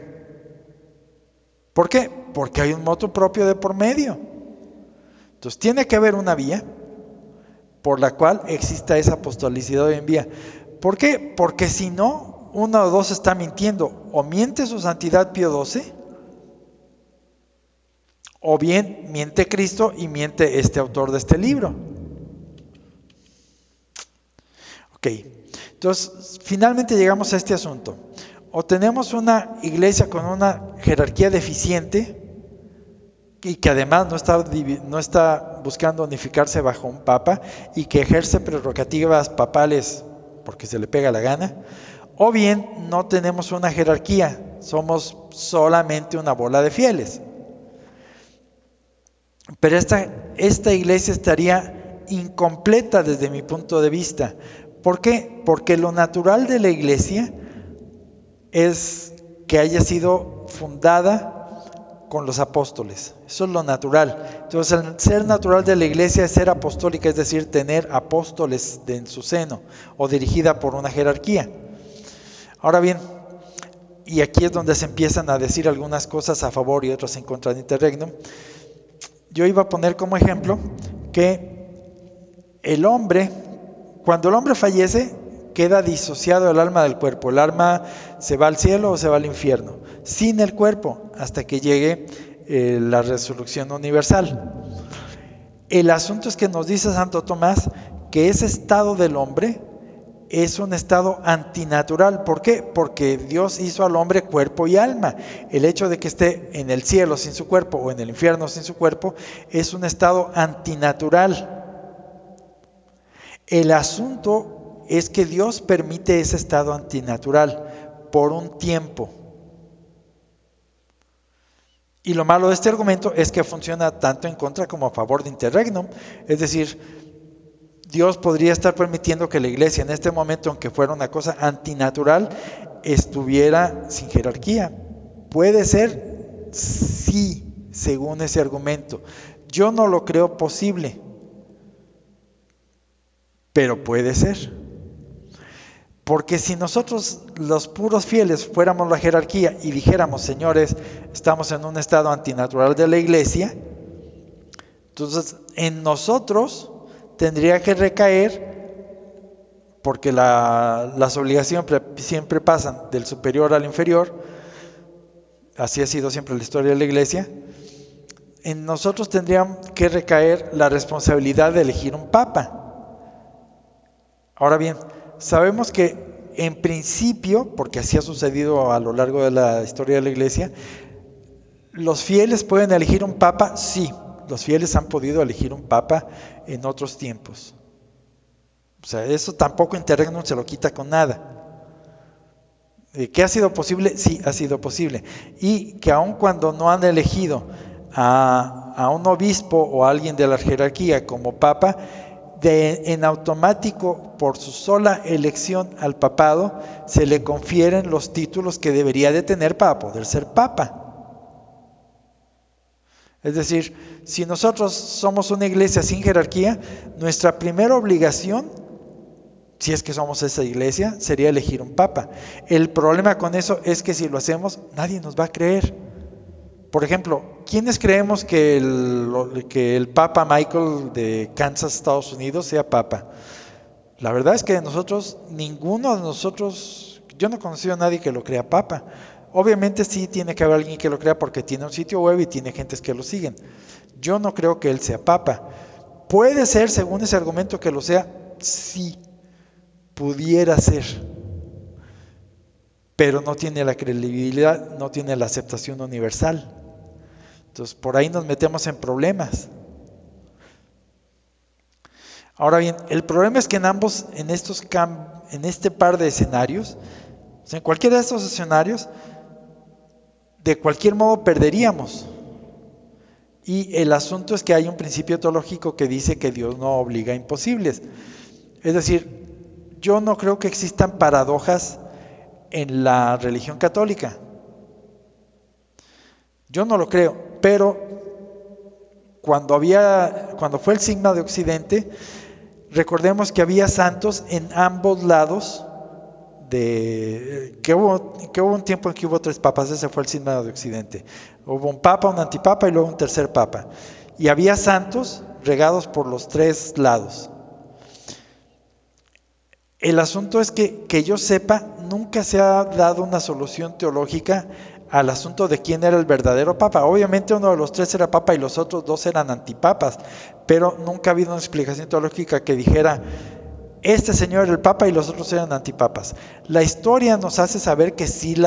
¿Por qué? Porque hay un motu propio de por medio. Entonces tiene que haber una vía por la cual exista esa apostolicidad hoy en día. ¿Por qué? Porque si no, uno o dos está mintiendo. O miente su santidad Pío XII, o bien miente Cristo y miente este autor de este libro. Ok, entonces finalmente llegamos a este asunto. O tenemos una iglesia con una jerarquía deficiente y que además no está buscando unificarse bajo un papa y que ejerce prerrogativas papales porque se le pega la gana, o bien no tenemos una jerarquía, somos solamente una bola de fieles. Pero esta iglesia estaría incompleta desde mi punto de vista. ¿Por qué? Porque lo natural de la iglesia es que haya sido fundada con los apóstoles. Eso es lo natural. Entonces, el ser natural de la iglesia es ser apostólica, es decir, tener apóstoles en su seno o dirigida por una jerarquía. Ahora bien, y aquí es donde se empiezan a decir algunas cosas a favor y otras en contra de Interregnum. Yo iba a poner como ejemplo que el hombre, cuando el hombre fallece, queda disociado el alma del cuerpo. El alma se va al cielo o se va al infierno, sin el cuerpo, hasta que llegue la resurrección universal. El asunto es que nos dice Santo Tomás que ese estado del hombre es un estado antinatural. ¿Por qué? Porque Dios hizo al hombre cuerpo y alma. El hecho de que esté en el cielo sin su cuerpo o en el infierno sin su cuerpo es un estado antinatural. El asunto es que Dios permite ese estado antinatural por un tiempo. Y lo malo de este argumento es que funciona tanto en contra como a favor de Interregnum. Es decir, Dios podría estar permitiendo que la iglesia en este momento, aunque fuera una cosa antinatural, estuviera sin jerarquía. Puede ser, sí, según ese argumento. Yo no lo creo posible, pero puede ser. Porque si nosotros, los puros fieles, fuéramos la jerarquía y dijéramos, señores, estamos en un estado antinatural de la iglesia, entonces en nosotros tendría que recaer, porque las obligaciones siempre pasan del superior al inferior, así ha sido siempre la historia de la iglesia, en nosotros tendría que recaer la responsabilidad de elegir un papa. Ahora bien, sabemos que en principio, porque así ha sucedido a lo largo de la historia de la iglesia, los fieles pueden elegir un papa, sí, los fieles han podido elegir un papa en otros tiempos. O sea, eso tampoco Interregnum se lo quita con nada. ¿Que ha sido posible? Sí, ha sido posible. Y que aun cuando no han elegido a un obispo o a alguien de la jerarquía como papa, en automático, por su sola elección al papado, se le confieren los títulos que debería de tener para poder ser papa. Es decir, si nosotros somos una iglesia sin jerarquía, nuestra primera obligación, si es que somos esa iglesia, sería elegir un papa. El problema con eso es que si lo hacemos, nadie nos va a creer. Por ejemplo, ¿quiénes creemos que el Papa Michael de Kansas, Estados Unidos, sea papa? La verdad es que ninguno de nosotros, yo no he conocido a nadie que lo crea papa. Obviamente sí tiene que haber alguien que lo crea porque tiene un sitio web y tiene gentes que lo siguen. Yo no creo que él sea papa. Puede ser, según ese argumento, que lo sea, sí, pudiera ser. Pero no tiene la credibilidad, no tiene la aceptación universal. Entonces, por ahí nos metemos en problemas. Ahora bien, el problema es que en este par de escenarios, o sea, en cualquiera de estos escenarios, de cualquier modo perderíamos. Y el asunto es que hay un principio teológico que dice que Dios no obliga a imposibles. Es decir, yo no creo que existan paradojas en la religión católica. Yo no lo creo, pero cuando fue el Sigma de Occidente, recordemos que había santos en ambos lados que hubo un tiempo en que hubo 3 papas. Ese fue el cisma de Occidente. Hubo un papa, un antipapa y luego un tercer papa. Y había santos regados por los 3 lados. El asunto es que yo sepa, nunca se ha dado una solución teológica al asunto de quién era el verdadero papa. Obviamente uno de los 3 era papa y los otros 2 eran antipapas, pero nunca ha habido una explicación teológica que dijera, este señor era el papa y los otros eran antipapas. La historia nos hace saber que sí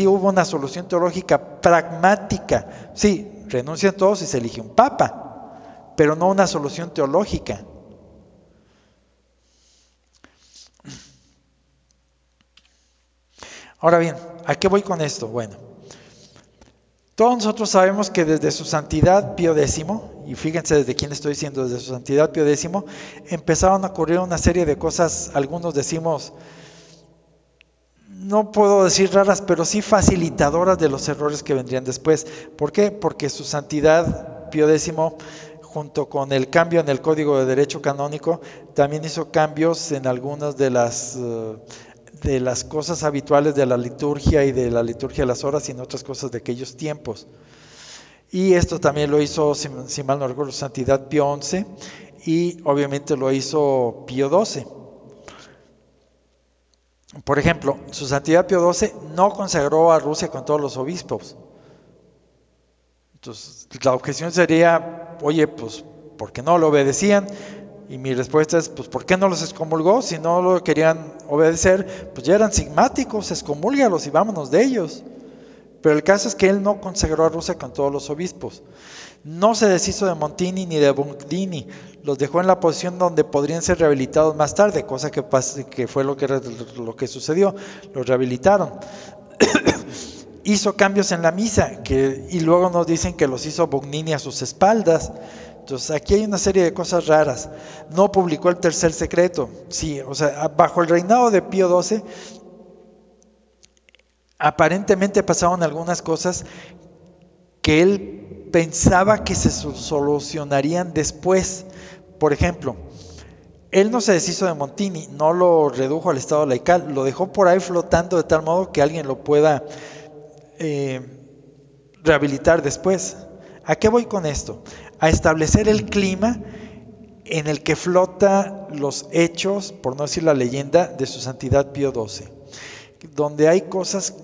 hubo una solución teológica pragmática. Sí, renuncian todos y se elige un papa, pero no una solución teológica. Ahora bien, ¿a qué voy con esto? Bueno, todos nosotros sabemos que desde su santidad Pío X, y fíjense desde quién estoy diciendo, desde su santidad Pío X, empezaron a ocurrir una serie de cosas, algunos decimos, no puedo decir raras, pero sí facilitadoras de los errores que vendrían después. ¿Por qué? Porque su santidad Pío X, junto con el cambio en el Código de Derecho Canónico, también hizo cambios en algunas de las cosas habituales de la liturgia y de la liturgia de las horas y en otras cosas de aquellos tiempos. Y esto también lo hizo, si mal no recuerdo, su santidad Pío XI y obviamente lo hizo Pío XII. Por ejemplo, su santidad Pío XII no consagró a Rusia con todos los obispos. Entonces, la objeción sería, oye, pues, ¿por qué no lo obedecían? Y mi respuesta es, pues, ¿por qué no los excomulgó? Si no lo querían obedecer, pues ya eran sigmáticos, excomúlgalos y vámonos de ellos. Pero el caso es que él no consagró a Rusia con todos los obispos. No se deshizo de Montini ni de Bundini, los dejó en la posición donde podrían ser rehabilitados más tarde, cosa que fue lo que sucedió, los rehabilitaron. Hizo cambios en la misa, y luego nos dicen que los hizo Bundini a sus espaldas. Entonces aquí hay una serie de cosas raras. No publicó el tercer secreto. Sí, o sea, bajo el reinado de Pío XII, aparentemente pasaron algunas cosas que él pensaba que se solucionarían después. Por ejemplo, él no se deshizo de Montini, no lo redujo al estado laical, lo dejó por ahí flotando de tal modo que alguien lo pueda rehabilitar después. ¿A qué voy con esto? A establecer el clima en el que flota los hechos, por no decir la leyenda, de su santidad Pío XII, donde hay cosas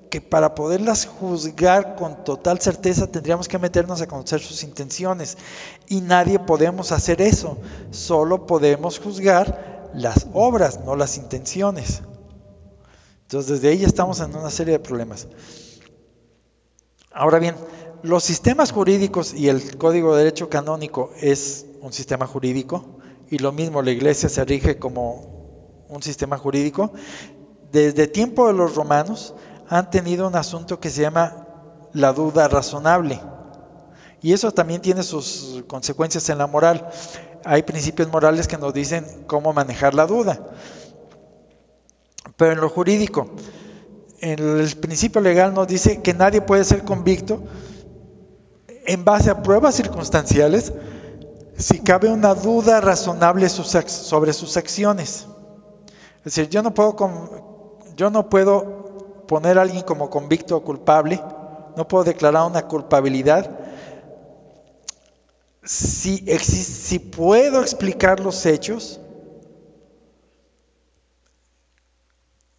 que para poderlas juzgar con total certeza tendríamos que meternos a conocer sus intenciones, y nadie podemos hacer eso, solo podemos juzgar las obras, no las intenciones. Entonces desde ahí ya estamos en una serie de problemas. Ahora bien, los sistemas jurídicos y el Código de Derecho Canónico es un sistema jurídico, y lo mismo la Iglesia se rige como un sistema jurídico. Desde tiempo de los romanos han tenido un asunto que se llama la duda razonable, y eso también tiene sus consecuencias en la moral. Hay principios morales que nos dicen cómo manejar la duda, pero en lo jurídico, el principio legal nos dice que nadie puede ser convicto en base a pruebas circunstanciales si cabe una duda razonable sobre sus acciones. Es decir, yo no puedo poner a alguien como convicto o culpable, no puedo declarar una culpabilidad si puedo explicar los hechos.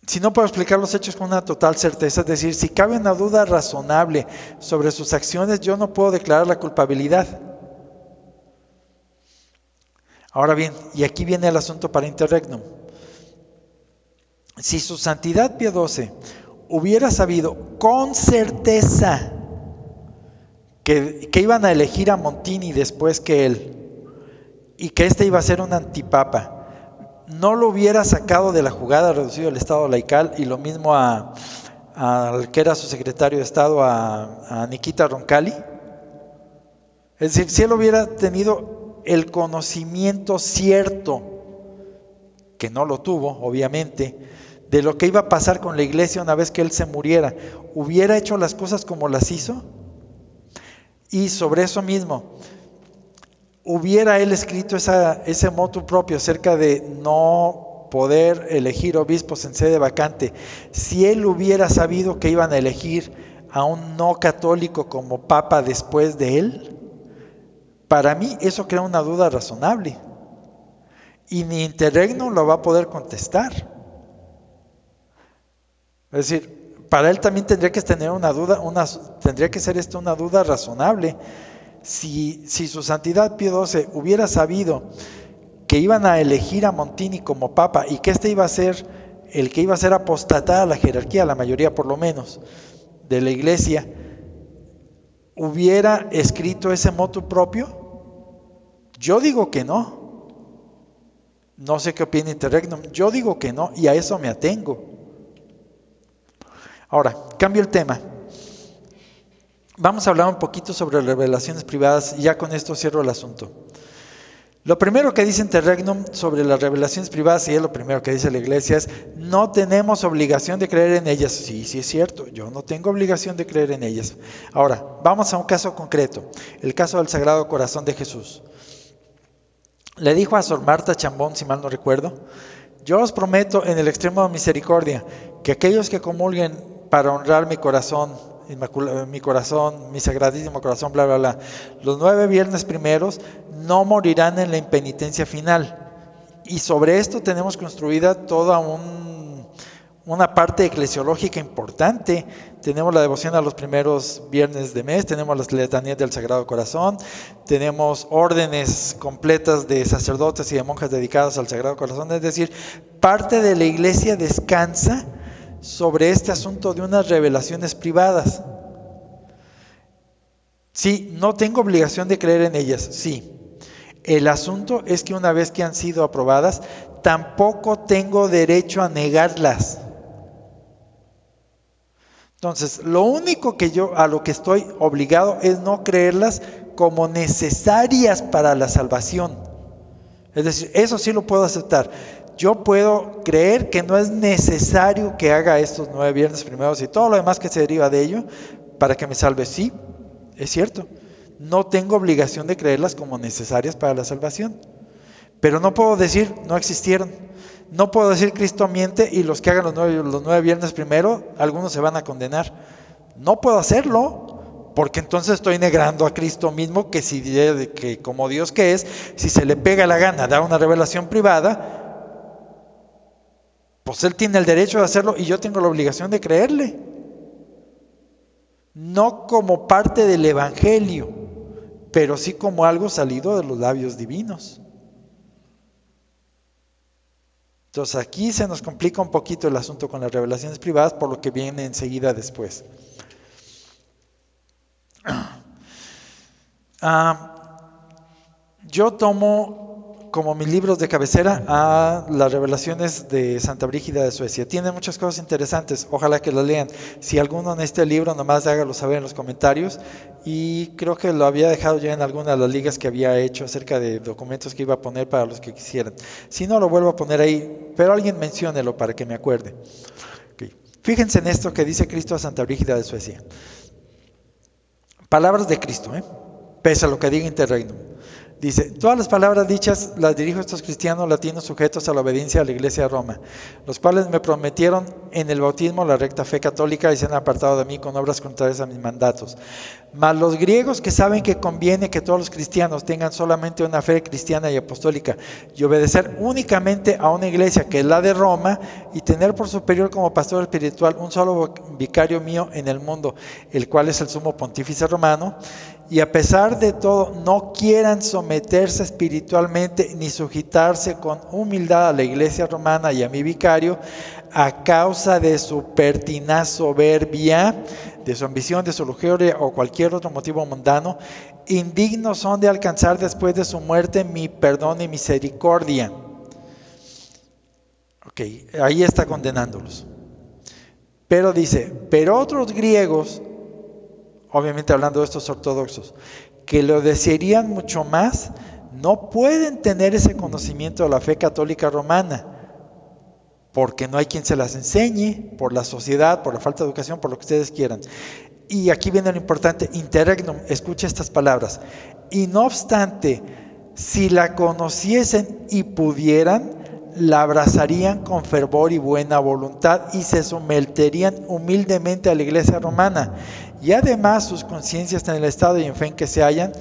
Si no puedo explicar los hechos con una total certeza, es decir, si cabe una duda razonable sobre sus acciones, yo no puedo declarar la culpabilidad. Ahora bien, y aquí viene el asunto para interregnum. Si su santidad Pío XII hubiera sabido con certeza que iban a elegir a Montini después que él, y que este iba a ser un antipapa, no lo hubiera sacado de la jugada, reducido el estado laical, y lo mismo al que era su secretario de Estado, a Nikita Roncalli. Es decir, si él hubiera tenido el conocimiento cierto, que no lo tuvo, obviamente, de lo que iba a pasar con la iglesia una vez que él se muriera, hubiera hecho las cosas como las hizo. Y sobre eso mismo, hubiera él escrito ese motu propio acerca de no poder elegir obispos en sede vacante, si él hubiera sabido que iban a elegir a un no católico como papa después de él? Para mí eso crea una duda razonable. Y ni Interregnum lo va a poder contestar. Es decir, para él también tendría que tener una duda, tendría que ser esto una duda razonable. Si su santidad Pío XII hubiera sabido que iban a elegir a Montini como papa y que este iba a ser el que iba a ser apostatar a la jerarquía, a la mayoría por lo menos, de la iglesia, ¿hubiera escrito ese motu propio? Yo digo que no. No sé qué opina Interregnum. Yo digo que no y a eso me atengo. Ahora, cambio el tema. Vamos a hablar un poquito sobre revelaciones privadas y ya con esto cierro el asunto. Lo primero que dice Interregnum sobre las revelaciones privadas, y es lo primero que dice la iglesia, es: no tenemos obligación de creer en ellas. Sí, sí es cierto, yo no tengo obligación de creer en ellas. Ahora, vamos a un caso concreto, el caso del Sagrado Corazón de Jesús. Le dijo a Sor Marta Chambón, si mal no recuerdo: yo os prometo en el extremo de misericordia que aquellos que comulguen para honrar mi corazón, mi sagradísimo corazón, bla, bla, bla, los 9 viernes primeros, no morirán en la impenitencia final. Y sobre esto tenemos construida toda una parte eclesiológica importante. Tenemos la devoción a los primeros viernes de mes, tenemos las letanías del Sagrado Corazón, tenemos órdenes completas de sacerdotes y de monjas dedicadas al Sagrado Corazón. Es decir, parte de la iglesia descansa sobre este asunto de unas revelaciones privadas. Sí, no tengo obligación de creer en ellas, sí. El asunto es que una vez que han sido aprobadas, tampoco tengo derecho a negarlas. Entonces, lo único que a lo que estoy obligado es no creerlas como necesarias para la salvación. Es decir, eso sí lo puedo aceptar. Yo puedo creer que no es necesario que haga estos 9 viernes primeros y todo lo demás que se deriva de ello para que me salve. Sí, es cierto. No tengo obligación de creerlas como necesarias para la salvación. Pero no puedo decir no existieron. No puedo decir Cristo miente y los que hagan los 9 viernes primero, algunos se van a condenar. No puedo hacerlo, porque entonces estoy negando a Cristo mismo que como Dios que es, si se le pega la gana da una revelación privada, pues Él tiene el derecho de hacerlo y yo tengo la obligación de creerle. No como parte del Evangelio, pero sí como algo salido de los labios divinos. Entonces aquí se nos complica un poquito el asunto con las revelaciones privadas, por lo que viene enseguida después. Yo tomo como mis libros de cabecera a las revelaciones de Santa Brígida de Suecia. Tiene muchas cosas interesantes, ojalá que lo lean. Si alguno en este libro, nomás hágalo saber en los comentarios. Y creo que lo había dejado ya en alguna de las ligas que había hecho acerca de documentos que iba a poner para los que quisieran. Si no, lo vuelvo a poner ahí, pero alguien menciónelo para que me acuerde. Okay. Fíjense en esto que dice Cristo a Santa Brígida de Suecia. Palabras de Cristo, pese a lo que diga Interregnum. Dice: todas las palabras dichas las dirijo a estos cristianos latinos sujetos a la obediencia a la Iglesia de Roma, los cuales me prometieron en el bautismo la recta fe católica y se han apartado de mí con obras contrarias a mis mandatos. Mas los griegos, que saben que conviene que todos los cristianos tengan solamente una fe cristiana y apostólica y obedecer únicamente a una iglesia que es la de Roma, y tener por superior como pastor espiritual un solo vicario mío en el mundo, el cual es el sumo pontífice romano, y a pesar de todo no quieran someterse espiritualmente ni sujetarse con humildad a la iglesia romana y a mi vicario, a causa de su pertinaz soberbia, de su ambición, de su lujuria o cualquier otro motivo mundano, indignos son de alcanzar después de su muerte mi perdón y misericordia. Ok, ahí está condenándolos. Pero dice: pero otros griegos, obviamente hablando de estos ortodoxos, que lo desearían mucho más, no pueden tener ese conocimiento de la fe católica romana, porque no hay quien se las enseñe, por la sociedad, por la falta de educación, por lo que ustedes quieran. Y aquí viene lo importante, Interregnum, escucha estas palabras: y no obstante, si la conociesen y pudieran, la abrazarían con fervor y buena voluntad y se someterían humildemente a la iglesia romana. Y además sus conciencias en el estado y en fe en que se hallan,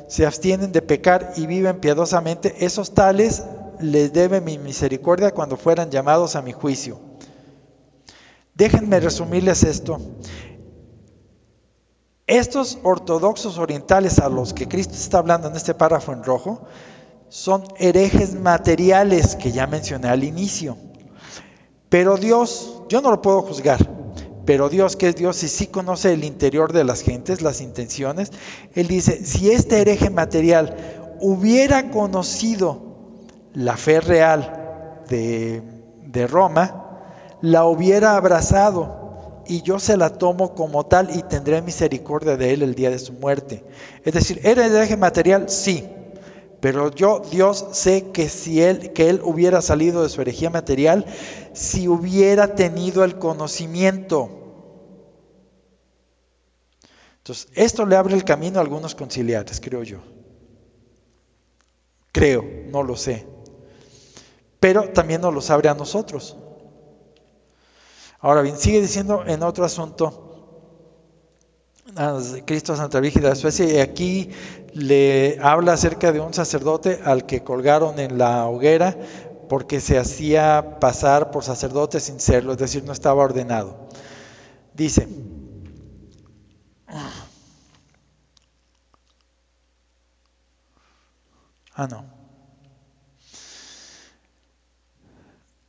se abstienen de pecar y viven piadosamente, esos tales les debe mi misericordia cuando fueran llamados a mi juicio. Déjenme resumirles esto. Estos ortodoxos orientales a los que Cristo está hablando en este párrafo en rojo son herejes materiales que ya mencioné al inicio. Pero Dios, yo no lo puedo juzgar, pero Dios, que es Dios y sí conoce el interior de las gentes, las intenciones, Él dice, si este hereje material hubiera conocido la fe real de Roma, la hubiera abrazado y yo se la tomo como tal y tendré misericordia de él el día de su muerte. Es decir, ¿era hereje material? Sí. Pero yo, Dios, sé que que él hubiera salido de su herejía material, si hubiera tenido el conocimiento. Entonces, esto le abre el camino a algunos conciliares, creo yo. Creo, no lo sé. Pero también nos los abre a nosotros. Ahora bien, sigue diciendo en otro asunto, Cristo Santa Brígida de Suecia, y aquí le habla acerca de un sacerdote al que colgaron en la hoguera porque se hacía pasar por sacerdote sin serlo, es decir, no estaba ordenado. Dice,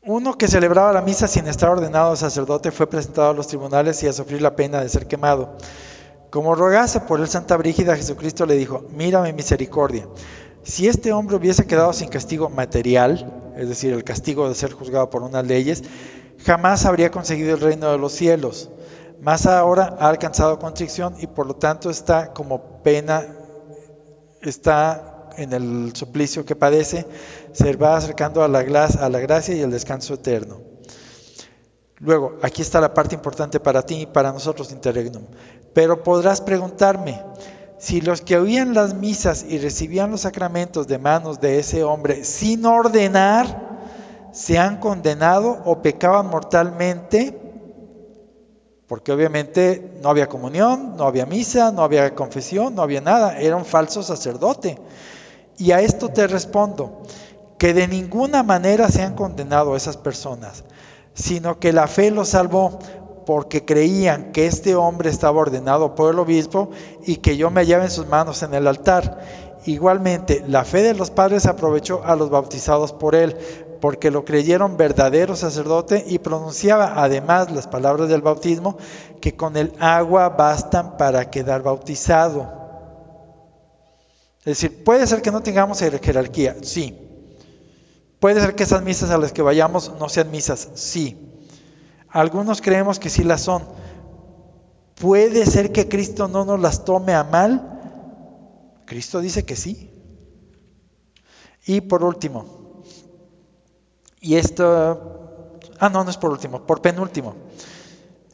uno que celebraba la misa sin estar ordenado sacerdote fue presentado a los tribunales y a sufrir la pena de ser quemado. Como rogase por él Santa Brígida, Jesucristo le dijo, mírame misericordia. Si este hombre hubiese quedado sin castigo material, es decir, el castigo de ser juzgado por unas leyes, jamás habría conseguido el reino de los cielos. Mas ahora ha alcanzado contrición y por lo tanto está como pena, está en el suplicio que padece, se va acercando a la gracia y el descanso eterno. Luego, aquí está la parte importante para ti y para nosotros, Interregnum. Pero podrás preguntarme, si los que oían las misas y recibían los sacramentos de manos de ese hombre sin ordenar, se han condenado o pecaban mortalmente, porque obviamente no había comunión, no había misa, no había confesión, no había nada, era un falso sacerdote. Y a esto te respondo, que de ninguna manera se han condenado esas personas, sino que la fe los salvó porque creían que este hombre estaba ordenado por el obispo y que yo me hallaba en sus manos en el altar. Igualmente, la fe de los padres aprovechó a los bautizados por él, porque lo creyeron verdadero sacerdote y pronunciaba además las palabras del bautismo, que con el agua bastan para quedar bautizado. Es decir, puede ser que no tengamos jerarquía, sí. Puede ser que esas misas a las que vayamos no sean misas, sí. Algunos creemos que sí las son. ¿Puede ser que Cristo no nos las tome a mal? Cristo dice que sí. Y por último, y esto, no es por último, por penúltimo.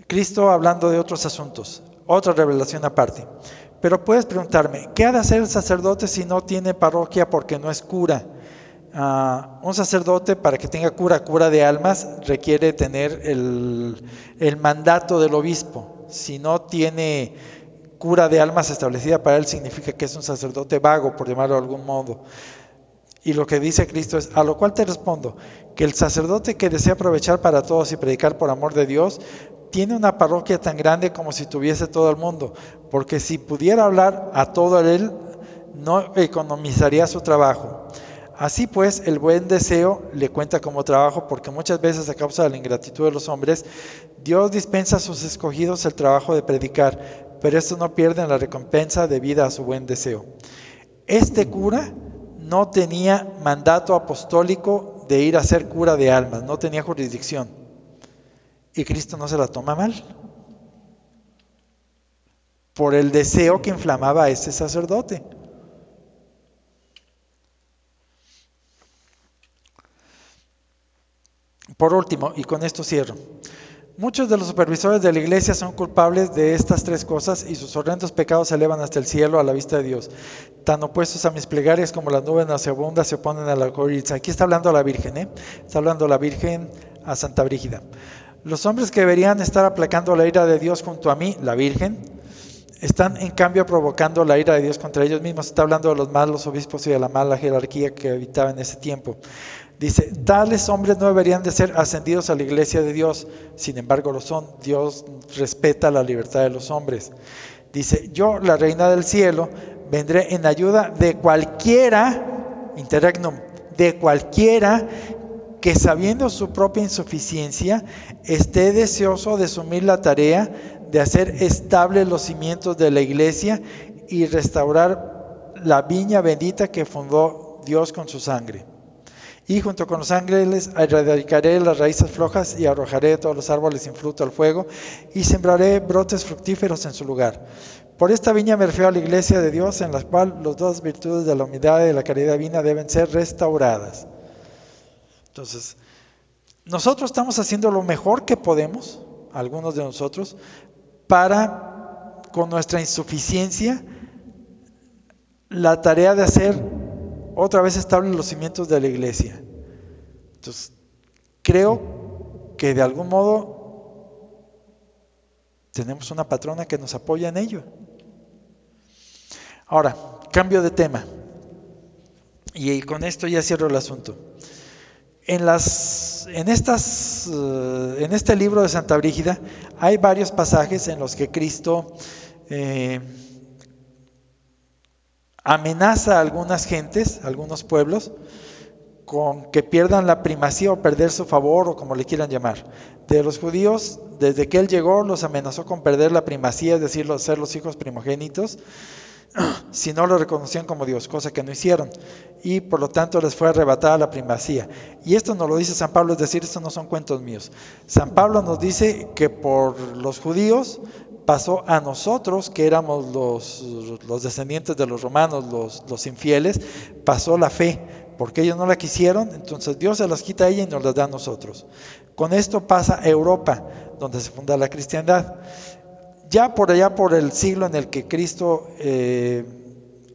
Cristo hablando de otros asuntos, otra revelación aparte. Pero puedes preguntarme, ¿qué ha de hacer el sacerdote si no tiene parroquia porque no es cura? Un sacerdote, para que tenga cura de almas, requiere tener el mandato del obispo. Si no tiene cura de almas establecida para él, significa que es un sacerdote vago, por llamarlo de algún modo. Y lo que dice Cristo es, a lo cual te respondo, que el sacerdote que desea aprovechar para todos y predicar por amor de Dios, tiene una parroquia tan grande como si tuviese todo el mundo, porque si pudiera hablar a todo él, no economizaría su trabajo. Así pues, el buen deseo le cuenta como trabajo, porque muchas veces a causa de la ingratitud de los hombres, Dios dispensa a sus escogidos el trabajo de predicar, pero estos no pierden la recompensa debida a su buen deseo. Este cura no tenía mandato apostólico de ir a ser cura de almas, no tenía jurisdicción. Y Cristo no se la toma mal, por el deseo que inflamaba a este sacerdote. Por último, y con esto cierro, Muchos de los supervisores de la iglesia son culpables de estas tres cosas y sus horrendos pecados se elevan hasta el cielo a la vista de Dios. Tan opuestos a mis plegarias como las nubes nauseabundas se oponen a la arcoíris. Aquí está hablando la Virgen, está hablando la Virgen a Santa Brígida. Los hombres que deberían estar aplacando la ira de Dios junto a mí, la Virgen, están en cambio provocando la ira de Dios contra ellos mismos. Está hablando de los malos obispos y de la mala jerarquía que habitaba en ese tiempo. Dice, tales hombres no deberían de ser ascendidos a la iglesia de Dios, sin embargo lo son. Dios respeta la libertad de los hombres. Dice, yo, la reina del cielo, vendré en ayuda de cualquiera, interregnum, de cualquiera que sabiendo su propia insuficiencia, esté deseoso de asumir la tarea de hacer estables los cimientos de la iglesia y restaurar la viña bendita que fundó Dios con su sangre. Y junto con los ángeles erradicaré las raíces flojas y arrojaré todos los árboles sin fruto al fuego y sembraré brotes fructíferos en su lugar. Por esta viña me refiero a la iglesia de Dios, en la cual las dos virtudes de la humildad y de la caridad divina deben ser restauradas. Entonces, nosotros estamos haciendo lo mejor que podemos, algunos de nosotros, para, con nuestra insuficiencia, la tarea de hacer otra vez estables los cimientos de la iglesia. Entonces, creo que de algún modo tenemos una patrona que nos apoya en ello. Ahora, cambio de tema. Y con esto ya cierro el asunto. En este libro de Santa Brígida hay varios pasajes en los que Cristo amenaza a algunas gentes, a algunos pueblos, con que pierdan la primacía o perder su favor o como le quieran llamar. De los judíos, desde que él llegó, los amenazó con perder la primacía, es decir, ser los hijos primogénitos, si no lo reconocían como Dios, cosa que no hicieron, y por lo tanto les fue arrebatada la primacía. Y esto nos lo dice San Pablo, es decir, esto no son cuentos míos. San Pablo nos dice que por los judíos pasó a nosotros, que éramos los descendientes de los romanos, los infieles, pasó la fe, porque ellos no la quisieron, entonces Dios se las quita a ella y nos las da a nosotros. Con esto pasa a Europa, donde se funda la cristiandad. Ya por allá, por el siglo en el que Cristo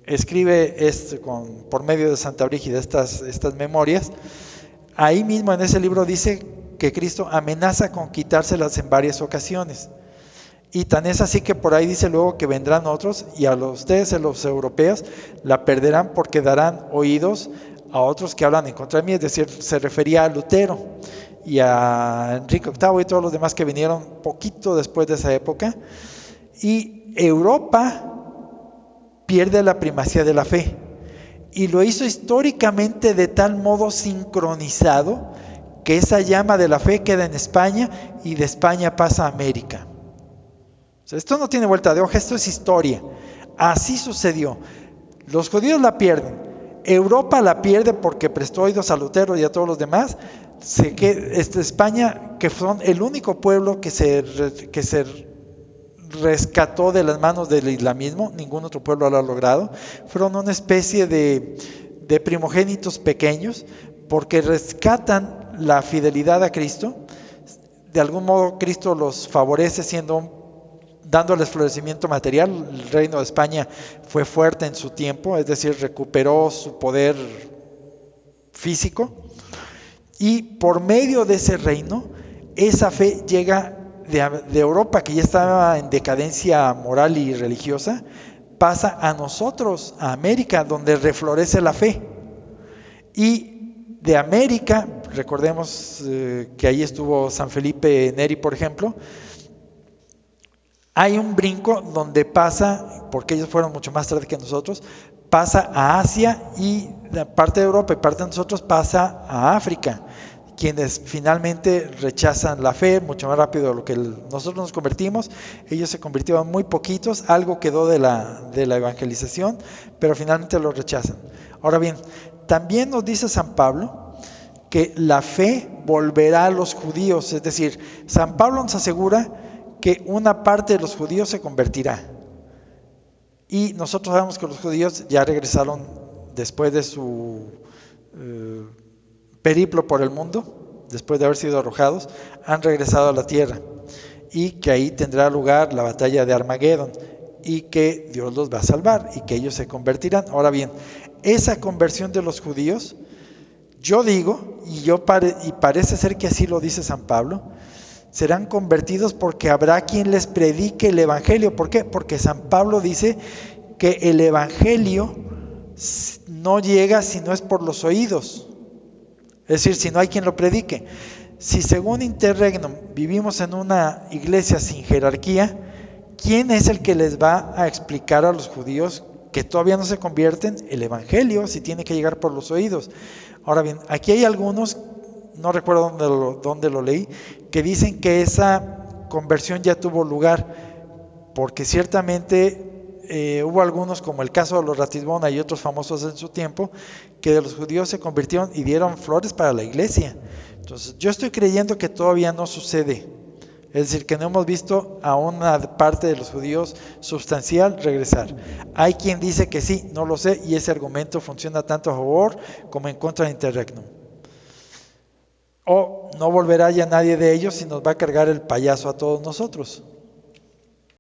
escribe por medio de Santa Brígida estas memorias, ahí mismo en ese libro dice que Cristo amenaza con quitárselas en varias ocasiones. Y tan es así que por ahí dice luego que vendrán otros y a ustedes, los europeos, la perderán porque darán oídos a otros que hablan en contra de mí, es decir, se refería a Lutero y a Enrique VIII y todos los demás que vinieron poquito después de esa época. Y Europa pierde la primacía de la fe y lo hizo históricamente de tal modo sincronizado que esa llama de la fe queda en España y de España pasa a América. O sea, esto no tiene vuelta de hoja, esto es historia. Así sucedió. Los judíos la pierden, Europa la pierde porque prestó oídos a Lutero y a todos los demás. España, que son el único pueblo que se rescató de las manos del islamismo, ningún otro pueblo lo ha logrado, fueron una especie de primogénitos pequeños, porque rescatan la fidelidad a Cristo. De algún modo Cristo los favorece dándoles florecimiento material. El reino de España fue fuerte en su tiempo, es decir, recuperó su poder físico, y por medio de ese reino, esa fe llega de Europa, que ya estaba en decadencia moral y religiosa, pasa a nosotros, a América, donde reflorece la fe. Y de América, recordemos que ahí estuvo San Felipe Neri, por ejemplo, hay un brinco donde pasa, porque ellos fueron mucho más tarde que nosotros, pasa a Asia, y parte de Europa y parte de nosotros pasa a África, quienes finalmente rechazan la fe mucho más rápido de lo que nosotros nos convertimos. Ellos se convirtieron muy poquitos, algo quedó de la evangelización, pero finalmente lo rechazan. Ahora bien, también nos dice San Pablo que la fe volverá a los judíos, es decir, San Pablo nos asegura que una parte de los judíos se convertirá. Y nosotros sabemos que los judíos ya regresaron después de su periplo por el mundo, después de haber sido arrojados, han regresado a la tierra y que ahí tendrá lugar la batalla de Armagedón y que Dios los va a salvar y que ellos se convertirán. Ahora bien, esa conversión de los judíos, yo digo, y parece ser que así lo dice San Pablo, serán convertidos porque habrá quien les predique el Evangelio. ¿Por qué? Porque San Pablo dice que el Evangelio no llega si no es por los oídos, es decir, si no hay quien lo predique. Si según Interregnum vivimos en una iglesia sin jerarquía, ¿quién es el que les va a explicar a los judíos que todavía no se convierten el Evangelio si tiene que llegar por los oídos? Ahora bien, aquí hay algunos, no recuerdo dónde lo leí, que dicen que esa conversión ya tuvo lugar, porque ciertamente hubo algunos, como el caso de los Ratisbona y otros famosos en su tiempo, que de los judíos se convirtieron y dieron flores para la iglesia. Entonces, yo estoy creyendo que todavía no sucede. Es decir, que no hemos visto a una parte de los judíos sustancial regresar. Hay quien dice que sí, no lo sé, y ese argumento funciona tanto a favor como en contra de Interregnum. O no volverá ya nadie de ellos y nos va a cargar el payaso a todos nosotros.